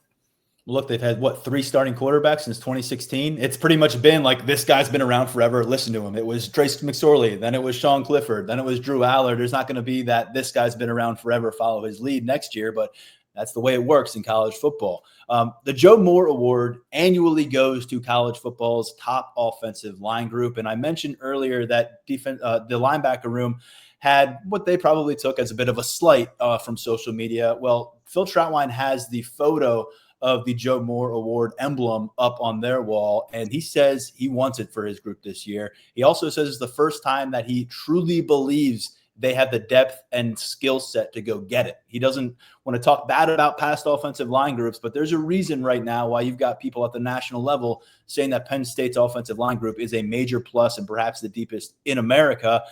Look, they've had, 3 starting quarterbacks since 2016? It's pretty much been like, this guy's been around forever. Listen to him. It was Trace McSorley. Then it was Sean Clifford. Then it was Drew Aller. There's not going to be that this guy's been around forever, follow his lead next year. But that's the way it works in college football. The Joe Moore Award annually goes to college football's top offensive line group. And I mentioned earlier that the linebacker room had what they probably took as a bit of a slight from social media. Well, Phil Trautwein has the photo of the Joe Moore Award emblem up on their wall, and he says he wants it for his group this year. He also says it's the first time that he truly believes they have the depth and skill set to go get it. He doesn't want to talk bad about past offensive line groups, but there's a reason right now why you've got people at the national level saying that Penn State's offensive line group is a major plus and perhaps the deepest in America.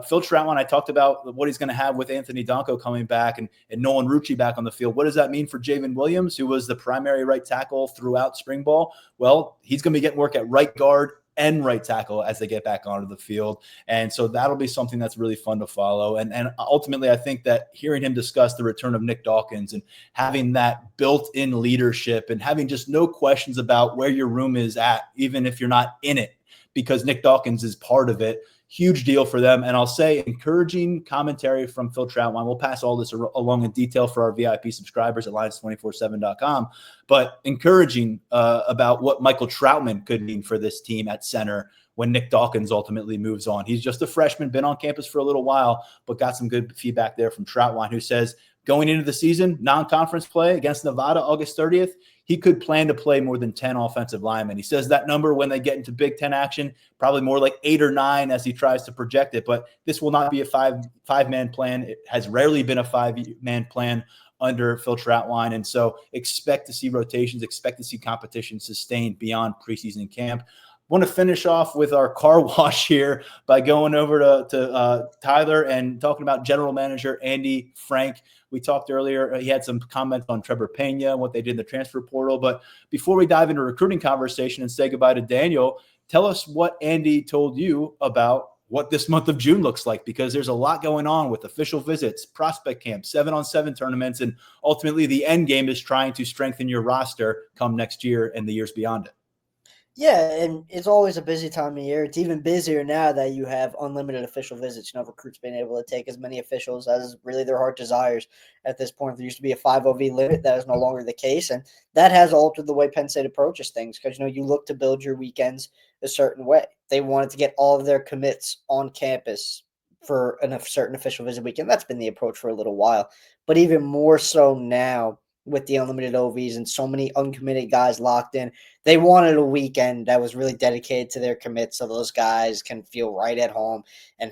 Phil Trautwein, I talked about what he's going to have with Anthony Donko coming back and Nolan Rucci back on the field. What does that mean for Javen Williams, who was the primary right tackle throughout spring ball? Well, he's going to be getting work at right guard and right tackle as they get back onto the field. And so that'll be something that's really fun to follow. And ultimately, I think that hearing him discuss the return of Nick Dawkins and having that built-in leadership and having just no questions about where your room is at, even if you're not in it, because Nick Dawkins is part of it. Huge deal for them. And I'll say encouraging commentary from Phil Troutwine. We'll pass all this along in detail for our VIP subscribers at Lions247.com, but encouraging about what Michael Troutman could mean for this team at center when Nick Dawkins ultimately moves on. He's just a freshman, been on campus for a little while, but got some good feedback there from Troutwine, who says going into the season, non-conference play against Nevada, August 30th, he could plan to play more than 10 offensive linemen. He says that number when they get into Big Ten action, probably more like 8 or 9 as he tries to project it. But this will not be a five-man plan. It has rarely been a 5-man plan under Phil Troutwine. And so expect to see rotations, expect to see competition sustained beyond preseason camp. Want to finish off with our car wash here by going over to Tyler and talking about general manager Andy Frank. We talked earlier, he had some comments on Trevor Pena and what they did in the transfer portal. But before we dive into recruiting conversation and say goodbye to Daniel, tell us what Andy told you about what this month of June looks like, because there's a lot going on with official visits, prospect camps, 7-on-7 tournaments, and ultimately the end game is trying to strengthen your roster come next year and the years beyond it. Yeah, and it's always a busy time of year. It's even busier now that you have unlimited official visits. Recruits being able to take as many officials as really their heart desires at this point. There used to be a 5-OV limit. That is no longer the case, and that has altered the way Penn State approaches things because, you look to build your weekends a certain way. They wanted to get all of their commits on campus for a certain official visit weekend. That's been the approach for a little while, but even more so now with the unlimited OVs and so many uncommitted guys locked in. They wanted a weekend that was really dedicated to their commits so those guys can feel right at home and,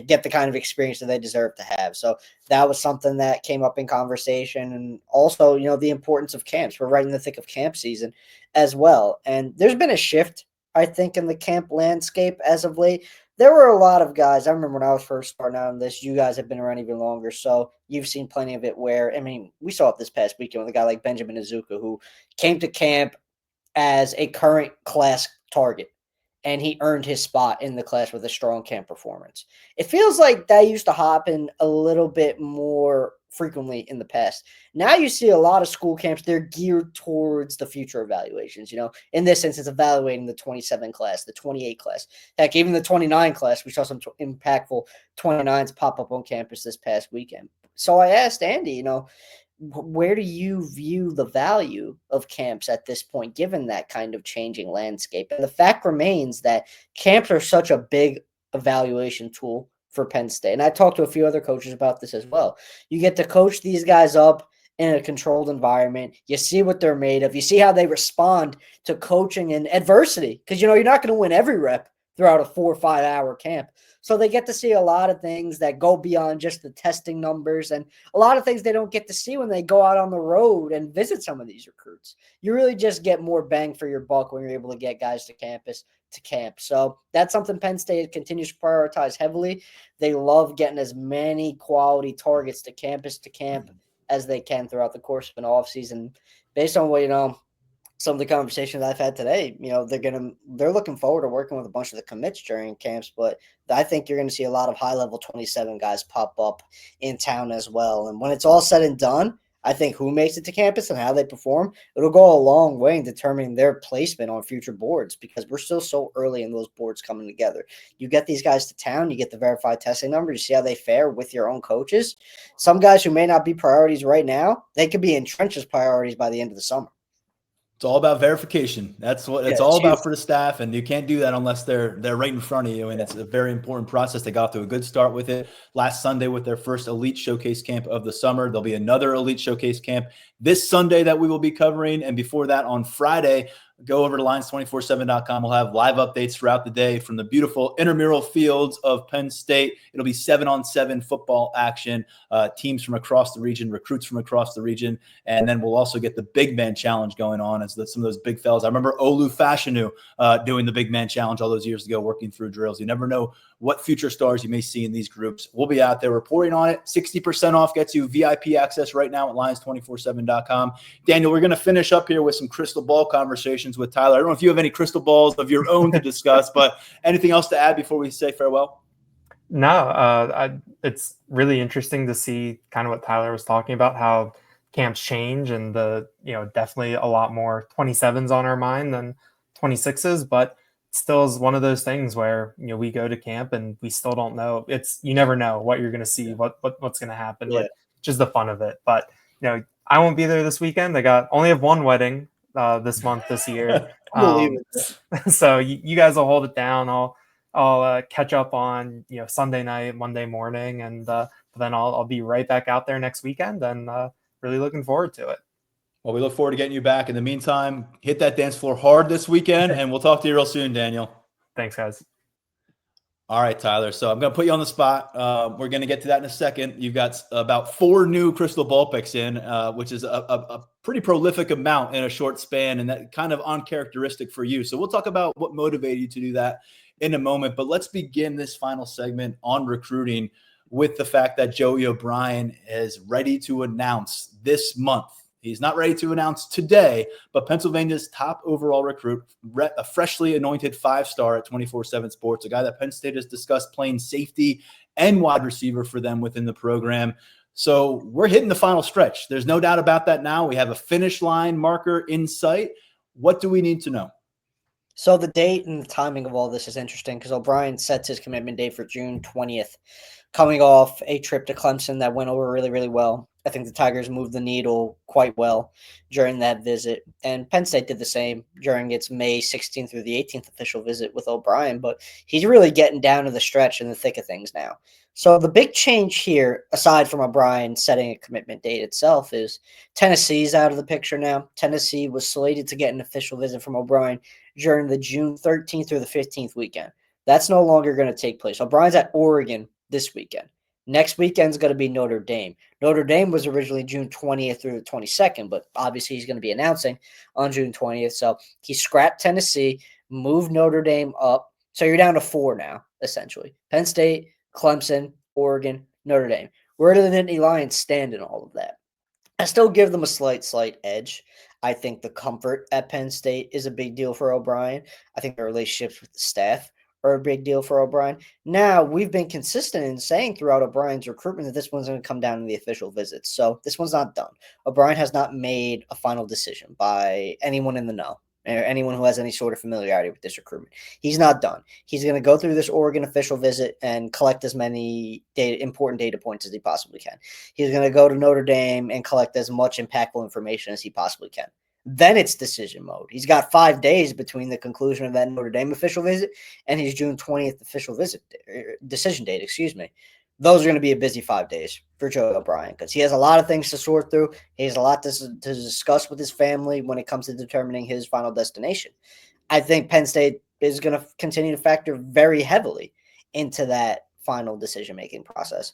get the kind of experience that they deserve to have. So that was something that came up in conversation. And also, the importance of camps. We're right in the thick of camp season as well. And there's been a shift, I think, in the camp landscape as of late. There were a lot of guys. I remember when I was first starting out on this, you guys have been around even longer. So you've seen plenty of it where, we saw it this past weekend with a guy like Benjamin Azuka, who came to camp as a current class target, and he earned his spot in the class with a strong camp performance. It feels like that used to happen a little bit more frequently in the past. Now you see a lot of school camps, they're geared towards the future evaluations. In this instance, evaluating the 27 class, the 28 class, heck, even the 29 class. We saw some impactful 29s pop up on campus this past weekend. So I asked Andy, where do you view the value of camps at this point, given that kind of changing landscape? And the fact remains that camps are such a big evaluation tool for Penn State. And I talked to a few other coaches about this as well. You get to coach these guys up in a controlled environment. You see what they're made of. You see how they respond to coaching and adversity. Because, you're not going to win every rep throughout a 4 or 5 hour camp. So they get to see a lot of things that go beyond just the testing numbers and a lot of things they don't get to see when they go out on the road and visit some of these recruits. You really just get more bang for your buck when you're able to get guys to campus to camp. So that's something Penn State continues to prioritize heavily. They love getting as many quality targets to camp as they can throughout the course of an offseason. Based on what, some of the conversations I've had today, they're looking forward to working with a bunch of the commits during camps, but I think you're going to see a lot of high-level 27 guys pop up in town as well. And when it's all said and done, I think who makes it to campus and how they perform, it'll go a long way in determining their placement on future boards because we're still so early in those boards coming together. You get these guys to town, you get the verified testing number, you see how they fare with your own coaches. Some guys who may not be priorities right now, they could be entrenched as priorities by the end of the summer. It's all about verification. That's what it's all about for the staff, and you can't do that unless they're right in front of you. And it's a very important process. They got off to a good start with it last Sunday with their first Elite Showcase camp of the summer. There'll be another Elite Showcase camp this Sunday that we will be covering, and before that on Friday. Go over to Lions247.com. We'll have live updates throughout the day from the beautiful intramural fields of Penn State. It'll be 7-on-7 football action, teams from across the region, recruits from across the region. And then we'll also get the big man challenge going on as some of those big fellas. I remember Olu Fashanu doing the big man challenge all those years ago, working through drills. You never know what future stars you may see in these groups. We'll be out there reporting on it. 60% off gets you VIP access right now at Lions247.com. Daniel, we're going to finish up here with some crystal ball conversations with Tyler. I don't know if you have any crystal balls of your own to discuss, but anything else to add before we say farewell? No, it's really interesting to see kind of what Tyler was talking about, how camps change and definitely a lot more 27s on our mind than 26s, but still is one of those things where, we go to camp and we still don't know. You never know what you're going to see, what's going to happen, Yeah. which is the fun of it. But, I won't be there this weekend. I only have one wedding this year. Believe it. So you guys will hold it down. I'll catch up on, Sunday night, Monday morning, and then I'll be right back out there next weekend, and really looking forward to it. Well, we look forward to getting you back. In the meantime, hit that dance floor hard this weekend, and we'll talk to you real soon, Daniel. Thanks, guys. All right, Tyler. So I'm going to put you on the spot. We're going to get to that in a second. You've got about 4 new crystal ball picks in, which is a pretty prolific amount in a short span, and that kind of uncharacteristic for you. So we'll talk about what motivated you to do that in a moment. But let's begin this final segment on recruiting with the fact that Joey O'Brien is ready to announce this month. He's not ready to announce today, but Pennsylvania's top overall recruit, a freshly anointed 5-star at 24/7 Sports, a guy that Penn State has discussed playing safety and wide receiver for them within the program. So we're hitting the final stretch. There's no doubt about that now. We have a finish line marker in sight. What do we need to know? So the date and the timing of all this is interesting because O'Brien sets his commitment date for June 20th, coming off a trip to Clemson that went over really, really well. I think the Tigers moved the needle quite well during that visit, and Penn State did the same during its May 16th through the 18th official visit with O'Brien, but he's really getting down to the stretch and the thick of things now. So the big change here, aside from O'Brien setting a commitment date itself, is Tennessee's out of the picture now. Tennessee was slated to get an official visit from O'Brien during the June 13th through the 15th weekend. That's no longer going to take place. O'Brien's at Oregon this weekend. Next weekend's going to be Notre Dame. Notre Dame was originally June 20th through the 22nd, but obviously he's going to be announcing on June 20th. So he scrapped Tennessee, moved Notre Dame up. So you're down to 4 now, essentially. Penn State, Clemson, Oregon, Notre Dame. Where do the Nittany Lions stand in all of that? I still give them a slight edge. I think the comfort at Penn State is a big deal for O'Brien. I think the relationships with the staff are a big deal for O'Brien. Now, we've been consistent in saying throughout O'Brien's recruitment that this one's going to come down to the official visits. So this one's not done. O'Brien has not made a final decision by anyone in the know or anyone who has any sort of familiarity with this recruitment. He's not done. He's going to go through this Oregon official visit and collect as many important data points as he possibly can. He's going to go to Notre Dame and collect as much impactful information as he possibly can. Then it's decision mode. He's got 5 days between the conclusion of that Notre Dame official visit and his June 20th official decision date. Those are going to be a busy 5 days for Joe O'Brien because he has a lot of things to sort through. He has a lot to discuss with his family when it comes to determining his final destination. I think Penn State is going to continue to factor very heavily into that final decision-making process.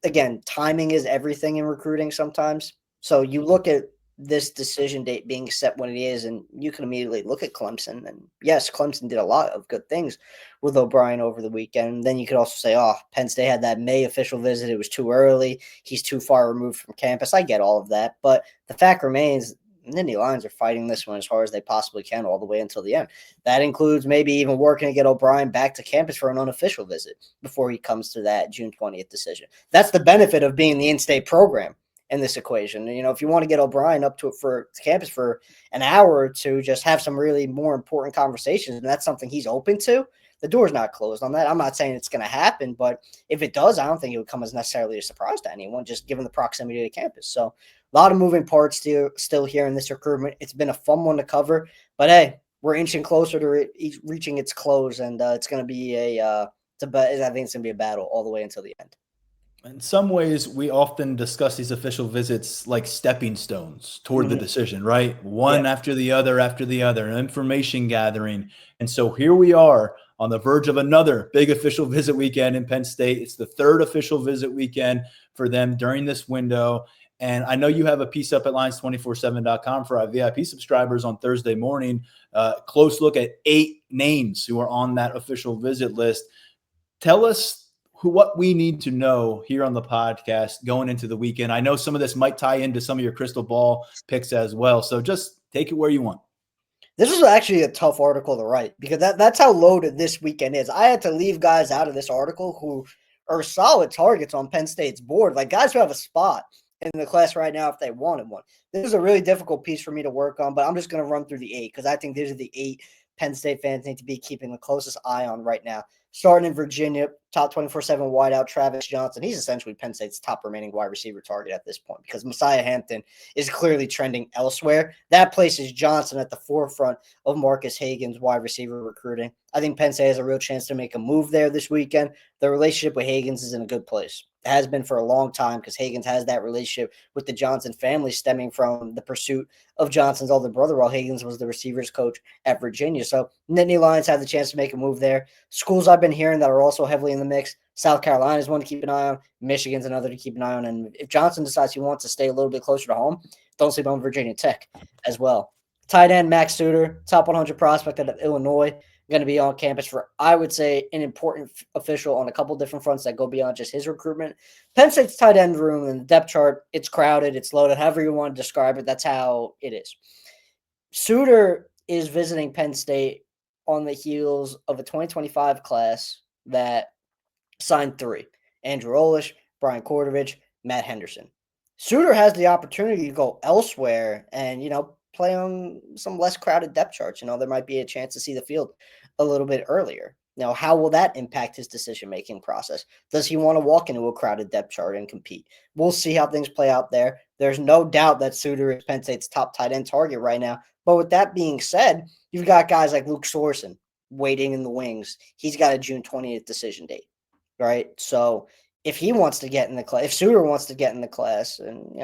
Again, timing is everything in recruiting sometimes. So you look at this decision date being set when it is, and you can immediately look at Clemson. And yes, Clemson did a lot of good things with O'Brien over the weekend. And then you could also say, Penn State had that May official visit. It was too early. He's too far removed from campus. I get all of that. But the fact remains, Nittany Lions are fighting this one as hard as they possibly can all the way until the end. That includes maybe even working to get O'Brien back to campus for an unofficial visit before he comes to that June 20th decision. That's the benefit of being the in-state program in this equation. If you want to get O'Brien up to campus for an hour or two, just have some really more important conversations, and that's something he's open to. The door's not closed on that. I'm not saying it's going to happen, but if it does, I don't think it would come as necessarily a surprise to anyone, just given the proximity to campus. So a lot of moving parts still here in this recruitment. It's been a fun one to cover, but hey, we're inching closer to reaching its close, and it's going to be I think it's going to be a battle all the way until the end. In some ways, we often discuss these official visits like stepping stones toward the decision, right? One after the other, information gathering. And so here we are on the verge of another big official visit weekend in Penn State. It's the 3rd official visit weekend for them during this window. And I know you have a piece up at Lions247.com for our VIP subscribers on Thursday morning. Close look at 8 names who are on that official visit list. Tell us what we need to know here on the podcast going into the weekend. I know some of this might tie into some of your crystal ball picks as well. So just take it where you want. This was actually a tough article to write because that's how loaded this weekend is. I had to leave guys out of this article who are solid targets on Penn State's board, like guys who have a spot in the class right now if they wanted one. This is a really difficult piece for me to work on, but I'm just going to run through the 8 because I think these are the 8 Penn State fans need to be keeping the closest eye on right now. Starting in Virginia, top 24/7 wideout Travis Johnson. He's essentially Penn State's top remaining wide receiver target at this point because Messiah Hampton is clearly trending elsewhere. That places Johnson at the forefront of Marcus Hagen's wide receiver recruiting. I think Penn State has a real chance to make a move there this weekend. The relationship with Hagens is in a good place. It has been for a long time because Hagens has that relationship with the Johnson family stemming from the pursuit of Johnson's older brother while Hagens was the receivers coach at Virginia. So Nittany Lions have the chance to make a move there. Schools I've been hearing that are also heavily in the mix. South Carolina is one to keep an eye on. Michigan's another to keep an eye on. And if Johnson decides he wants to stay a little bit closer to home, don't sleep on Virginia Tech as well. Tight end Max Suter, top 100 prospect out of Illinois, going to be on campus for, I would say, an important official on a couple different fronts that go beyond just his recruitment. Penn State's tight end room and the depth chart, it's crowded, it's loaded, however you want to describe it, that's how it is. Suter is visiting Penn State on the heels of a 2025 class that signed 3. Andrew Olish, Brian Kordovich, Matt Henderson. Suter has the opportunity to go elsewhere and, play on some less crowded depth charts. There might be a chance to see the field a little bit earlier. Now, how will that impact his decision-making process? Does he want to walk into a crowded depth chart and compete? We'll see how things play out there. There's no doubt that Suter is Penn State's top tight end target right now. But with that being said, you've got guys like Luke Sorson waiting in the wings. He's got a June 20th decision date, right? So if he wants to get in the class, if Suter wants to get in the class, and,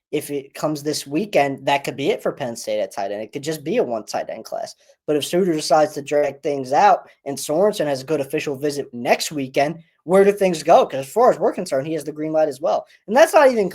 if it comes this weekend, that could be it for Penn State at tight end. It could just be a one tight end class. But if Suter decides to drag things out and Sorensen has a good official visit next weekend, where do things go? Because as far as we're concerned, he has the green light as well. And that's not even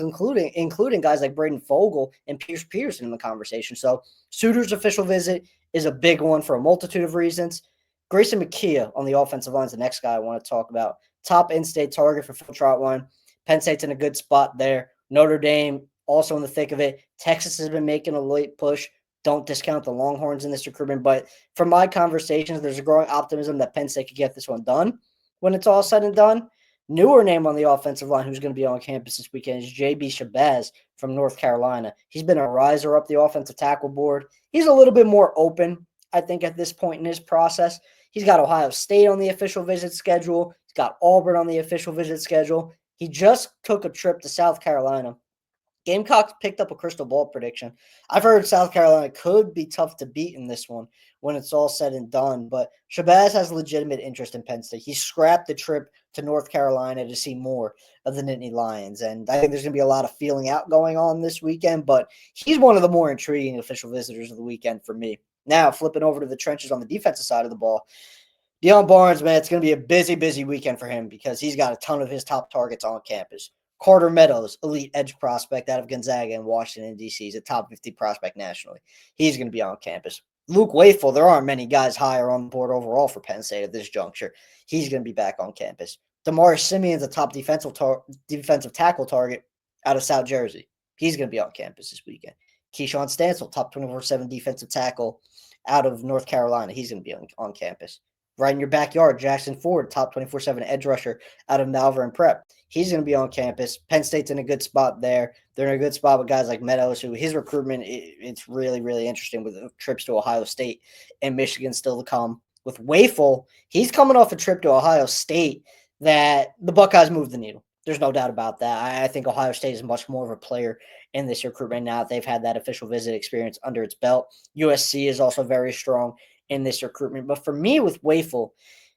including guys like Braden Fogel and Pierce Peterson in the conversation. So Suter's official visit is a big one for a multitude of reasons. Grayson McKeah on the offensive line is the next guy I want to talk about. Top in-state target for Phil Trotwine. Penn State's in a good spot there. Notre Dame also in the thick of it. Texas has been making a late push. Don't discount the Longhorns in this recruitment. But from my conversations, there's a growing optimism that Penn State could get this one done when it's all said and done. Newer name on the offensive line who's going to be on campus this weekend is J.B. Shabazz from North Carolina. He's been a riser up the offensive tackle board. He's a little bit more open, I think, at this point in his process. He's got Ohio State on the official visit schedule. He's got Auburn on the official visit schedule. He just took a trip to South Carolina. Gamecocks picked up a crystal ball prediction. I've heard South Carolina could be tough to beat in this one when it's all said and done, but Shabazz has legitimate interest in Penn State. He scrapped the trip to North Carolina to see more of the Nittany Lions, and I think there's going to be a lot of feeling out going on this weekend, but he's one of the more intriguing official visitors of the weekend for me. Now, flipping over to the trenches on the defensive side of the ball, Deion Barnes, man, it's going to be a busy, busy weekend for him because he's got a ton of his top targets on campus. Carter Meadows, elite edge prospect out of Gonzaga in Washington, D.C. He's a top 50 prospect nationally. He's going to be on campus. Luke Wayful, there aren't many guys higher on the board overall for Penn State at this juncture. He's going to be back on campus. Damaris Simeon's a top defensive tackle target out of South Jersey. He's going to be on campus this weekend. Keyshawn Stansel, top 24/7 defensive tackle out of North Carolina. He's going to be on campus. Right in your backyard, Jackson Ford, top 24/7 edge rusher out of Malvern Prep. He's going to be on campus. Penn State's in a good spot there. They're in a good spot with guys like Meadows, who his recruitment, it's really, really interesting with trips to Ohio State and Michigan still to come. With Wayful, he's coming off a trip to Ohio State that the Buckeyes moved the needle. There's no doubt about that. I think Ohio State is much more of a player in this recruitment now that they've had that official visit experience under its belt. USC is also very strong in this recruitment. But for me, with Wayful,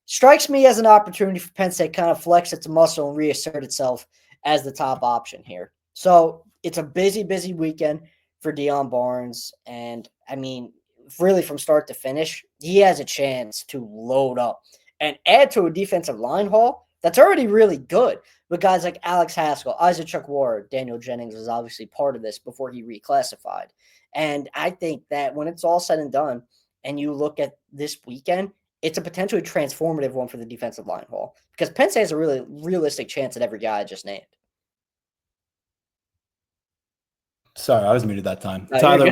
strikes me as an opportunity for Penn State kind of flex its muscle and reassert itself as the top option here. So it's a busy, busy weekend for Deion Barnes. And, I mean, really from start to finish, he has a chance to load up and add to a defensive line haul that's already really good. With guys like Alex Haskell, Isaac Chukwuemeka, Daniel Jennings was obviously part of this before he reclassified. And I think that when it's all said and done, and you look at this weekend, it's a potentially transformative one for the defensive line haul because Penn State has a really realistic chance at every guy I just named. Sorry, I was muted that time. Tyler,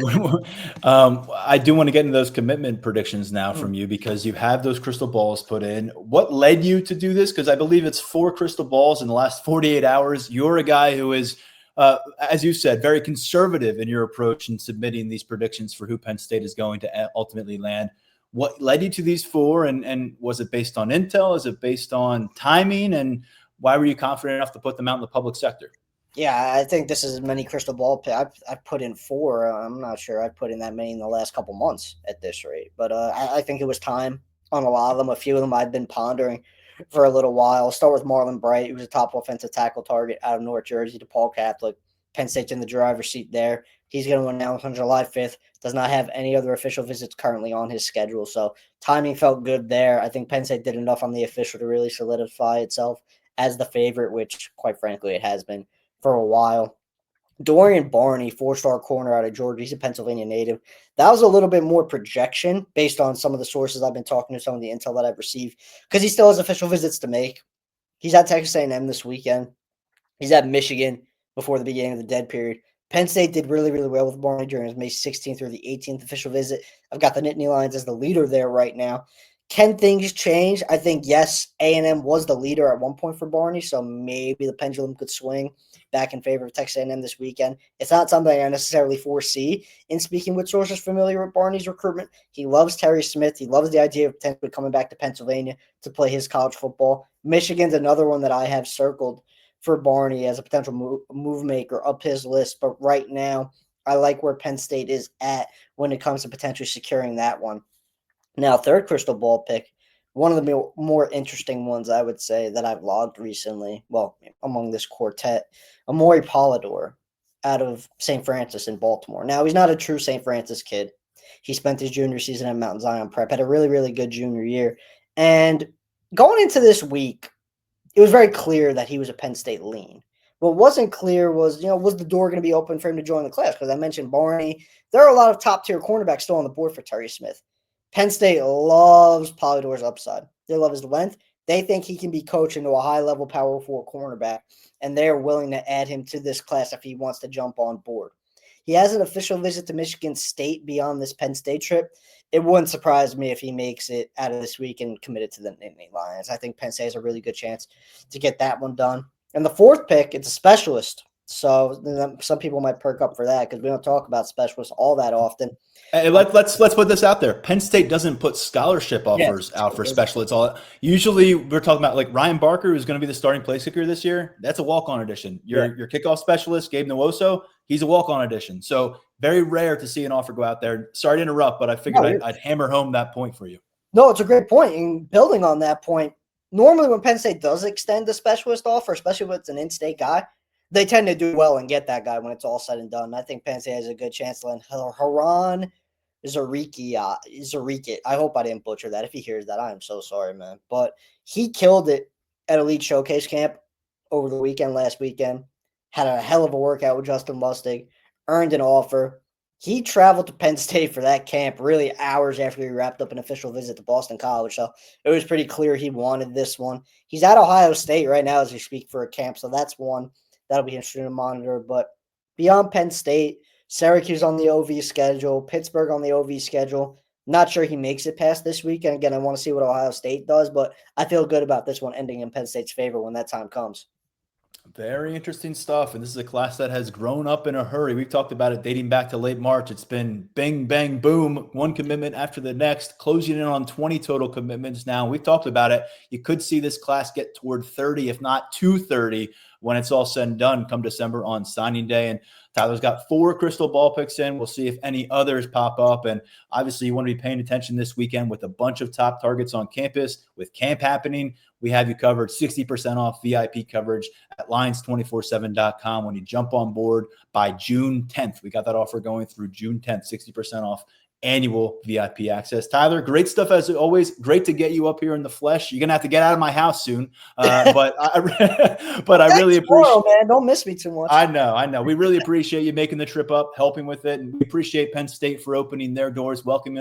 I do want to get into those commitment predictions now from you because you have those crystal balls put in. What led you to do this? Because I believe it's 4 crystal balls in the last 48 hours. You're a guy who is, as you said, very conservative in your approach in submitting these predictions for who Penn State is going to ultimately land. what led you to these 4, and was it based on intel? Is it based on timing? And why were you confident enough to put them out in the public sector? Yeah, I think this is as many crystal ball I've put in 4. I'm not sure I've put in that many in the last couple months at this rate, but I think it was time on a lot of them. A few of them I'd been pondering for a little while. I'll start with Marlon Bright, who was a top offensive tackle target out of North Jersey, DePaul Catholic. Penn State's in the driver's seat there. He's going to announce on July 5th. Does not have any other official visits currently on his schedule, so timing felt good there. I think Penn State did enough on the official to really solidify itself as the favorite, which, quite frankly, it has been for a while. Dorian Barney, 4-star corner out of Georgia. He's a Pennsylvania native. That was a little bit more projection based on some of the sources I've been talking to, some of the intel that I've received, because he still has official visits to make. He's at Texas A&M this weekend. He's at Michigan before the beginning of the dead period. Penn State did really, really well with Barney during his May 16th through the 18th official visit. I've got the Nittany Lions as the leader there right now. Can things change? I think, yes, A&M was the leader at one point for Barney, so maybe the pendulum could swing back in favor of Texas A&M this weekend. It's not something I necessarily foresee in speaking with sources familiar with Barney's recruitment. He loves Terry Smith. He loves the idea of potentially coming back to Pennsylvania to play his college football. Michigan's another one that I have circled for Barney as a potential move maker up his list. But right now, I like where Penn State is at when it comes to potentially securing that one. Now, third crystal ball pick, one of the more interesting ones I would say that I've logged recently, well, among this quartet, Amori Polidor out of St. Francis in Baltimore. Now, he's not a true St. Francis kid. He spent his junior season at Mount Zion Prep, had a really, really good junior year. And going into this week, it was very clear that he was a Penn State lean. What wasn't clear was, was the door going to be open for him to join the class? Because I mentioned Barney. There are a lot of top-tier cornerbacks still on the board for Terry Smith. Penn State loves Polidor's upside. They love his length. They think he can be coached into a high-level power 4 cornerback, and they're willing to add him to this class if he wants to jump on board. He has an official visit to Michigan State beyond this Penn State trip. It wouldn't surprise me if he makes it out of this week and committed to the Nittany Lions. I think Penn State has a really good chance to get that one done. And the fourth pick, it's a specialist. So some people might perk up for that because we don't talk about specialists all that often. Hey, let's put this out there. Penn State doesn't put scholarship offers out for specialists. Usually we're talking about like Ryan Barker, who's going to be the starting place kicker this year. That's a walk-on addition. Your kickoff specialist, Gabe Nwosu, he's a walk-on addition. So very rare to see an offer go out there. Sorry to interrupt, but I figured I'd hammer home that point for you. No, it's a great point. And building on that point, normally when Penn State does extend a specialist offer, especially if it's an in-state guy, they tend to do well and get that guy when it's all said and done. I think Penn State has a good chance to land Haran Zariki. I hope I didn't butcher that. If he hears that, I am so sorry, man. But he killed it at Elite Showcase Camp over the weekend, last weekend. Had a hell of a workout with Justin Lustig. Earned an offer. He traveled to Penn State for that camp really hours after he wrapped up an official visit to Boston College. So it was pretty clear he wanted this one. He's at Ohio State right now as we speak for a camp. So that's one that'll be interesting to monitor. But beyond Penn State, Syracuse on the OV schedule, Pittsburgh on the OV schedule. Not sure he makes it past this week. And again, I want to see what Ohio State does, but I feel good about this one ending in Penn State's favor when that time comes. Very interesting stuff. And this is a class that has grown up in a hurry. We've talked about it dating back to late March. It's been bang, bang, boom, one commitment after the next, closing in on 20 total commitments now. We've talked about it. You could see this class get toward 30, if not 230, when it's all said and done come December on signing day. And Tyler's got 4 crystal ball picks in. We'll see if any others pop up. And obviously you want to be paying attention this weekend with a bunch of top targets on campus. With camp happening, we have you covered. 60% off VIP coverage at lions247.com when you jump on board by June 10th. We got that offer going through June 10th, 60% off annual VIP access. Tyler, great stuff as always. Great to get you up here in the flesh. You're gonna have to get out of my house soon, but I really appreciate. Man, don't miss me too much. I know. We really appreciate you making the trip up, helping with it, and we appreciate Penn State for opening their doors, welcoming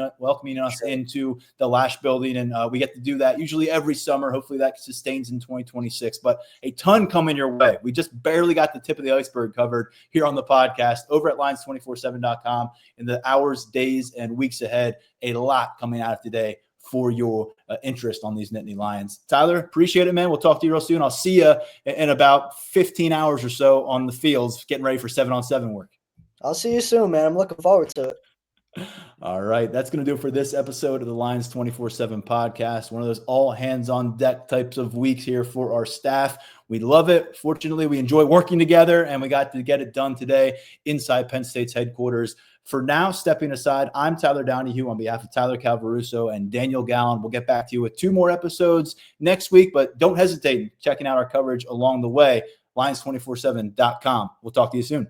us into the Lash building, and we get to do that usually every summer. Hopefully that sustains in 2026. But a ton coming your way. We just barely got the tip of the iceberg covered here on the podcast over at lions247.com in the hours, days, and weeks ahead. A lot coming out of today for your interest on these Nittany Lions. Tyler, appreciate it, man. We'll talk to you real soon. I'll see you in about 15 hours or so on the fields, getting ready for 7-on-7 work. I'll see you soon, man. I'm looking forward to it. All right. That's going to do it for this episode of the Lions 24/7 podcast. One of those all hands on deck types of weeks here for our staff. We love it. Fortunately, we enjoy working together, and we got to get it done today inside Penn State's headquarters. For now, stepping aside, I'm Tyler Donahue on behalf of Tyler Calvaruso and Daniel Gallen. We'll get back to you with 2 more episodes next week, but don't hesitate in checking out our coverage along the way. Lions247.com. We'll talk to you soon.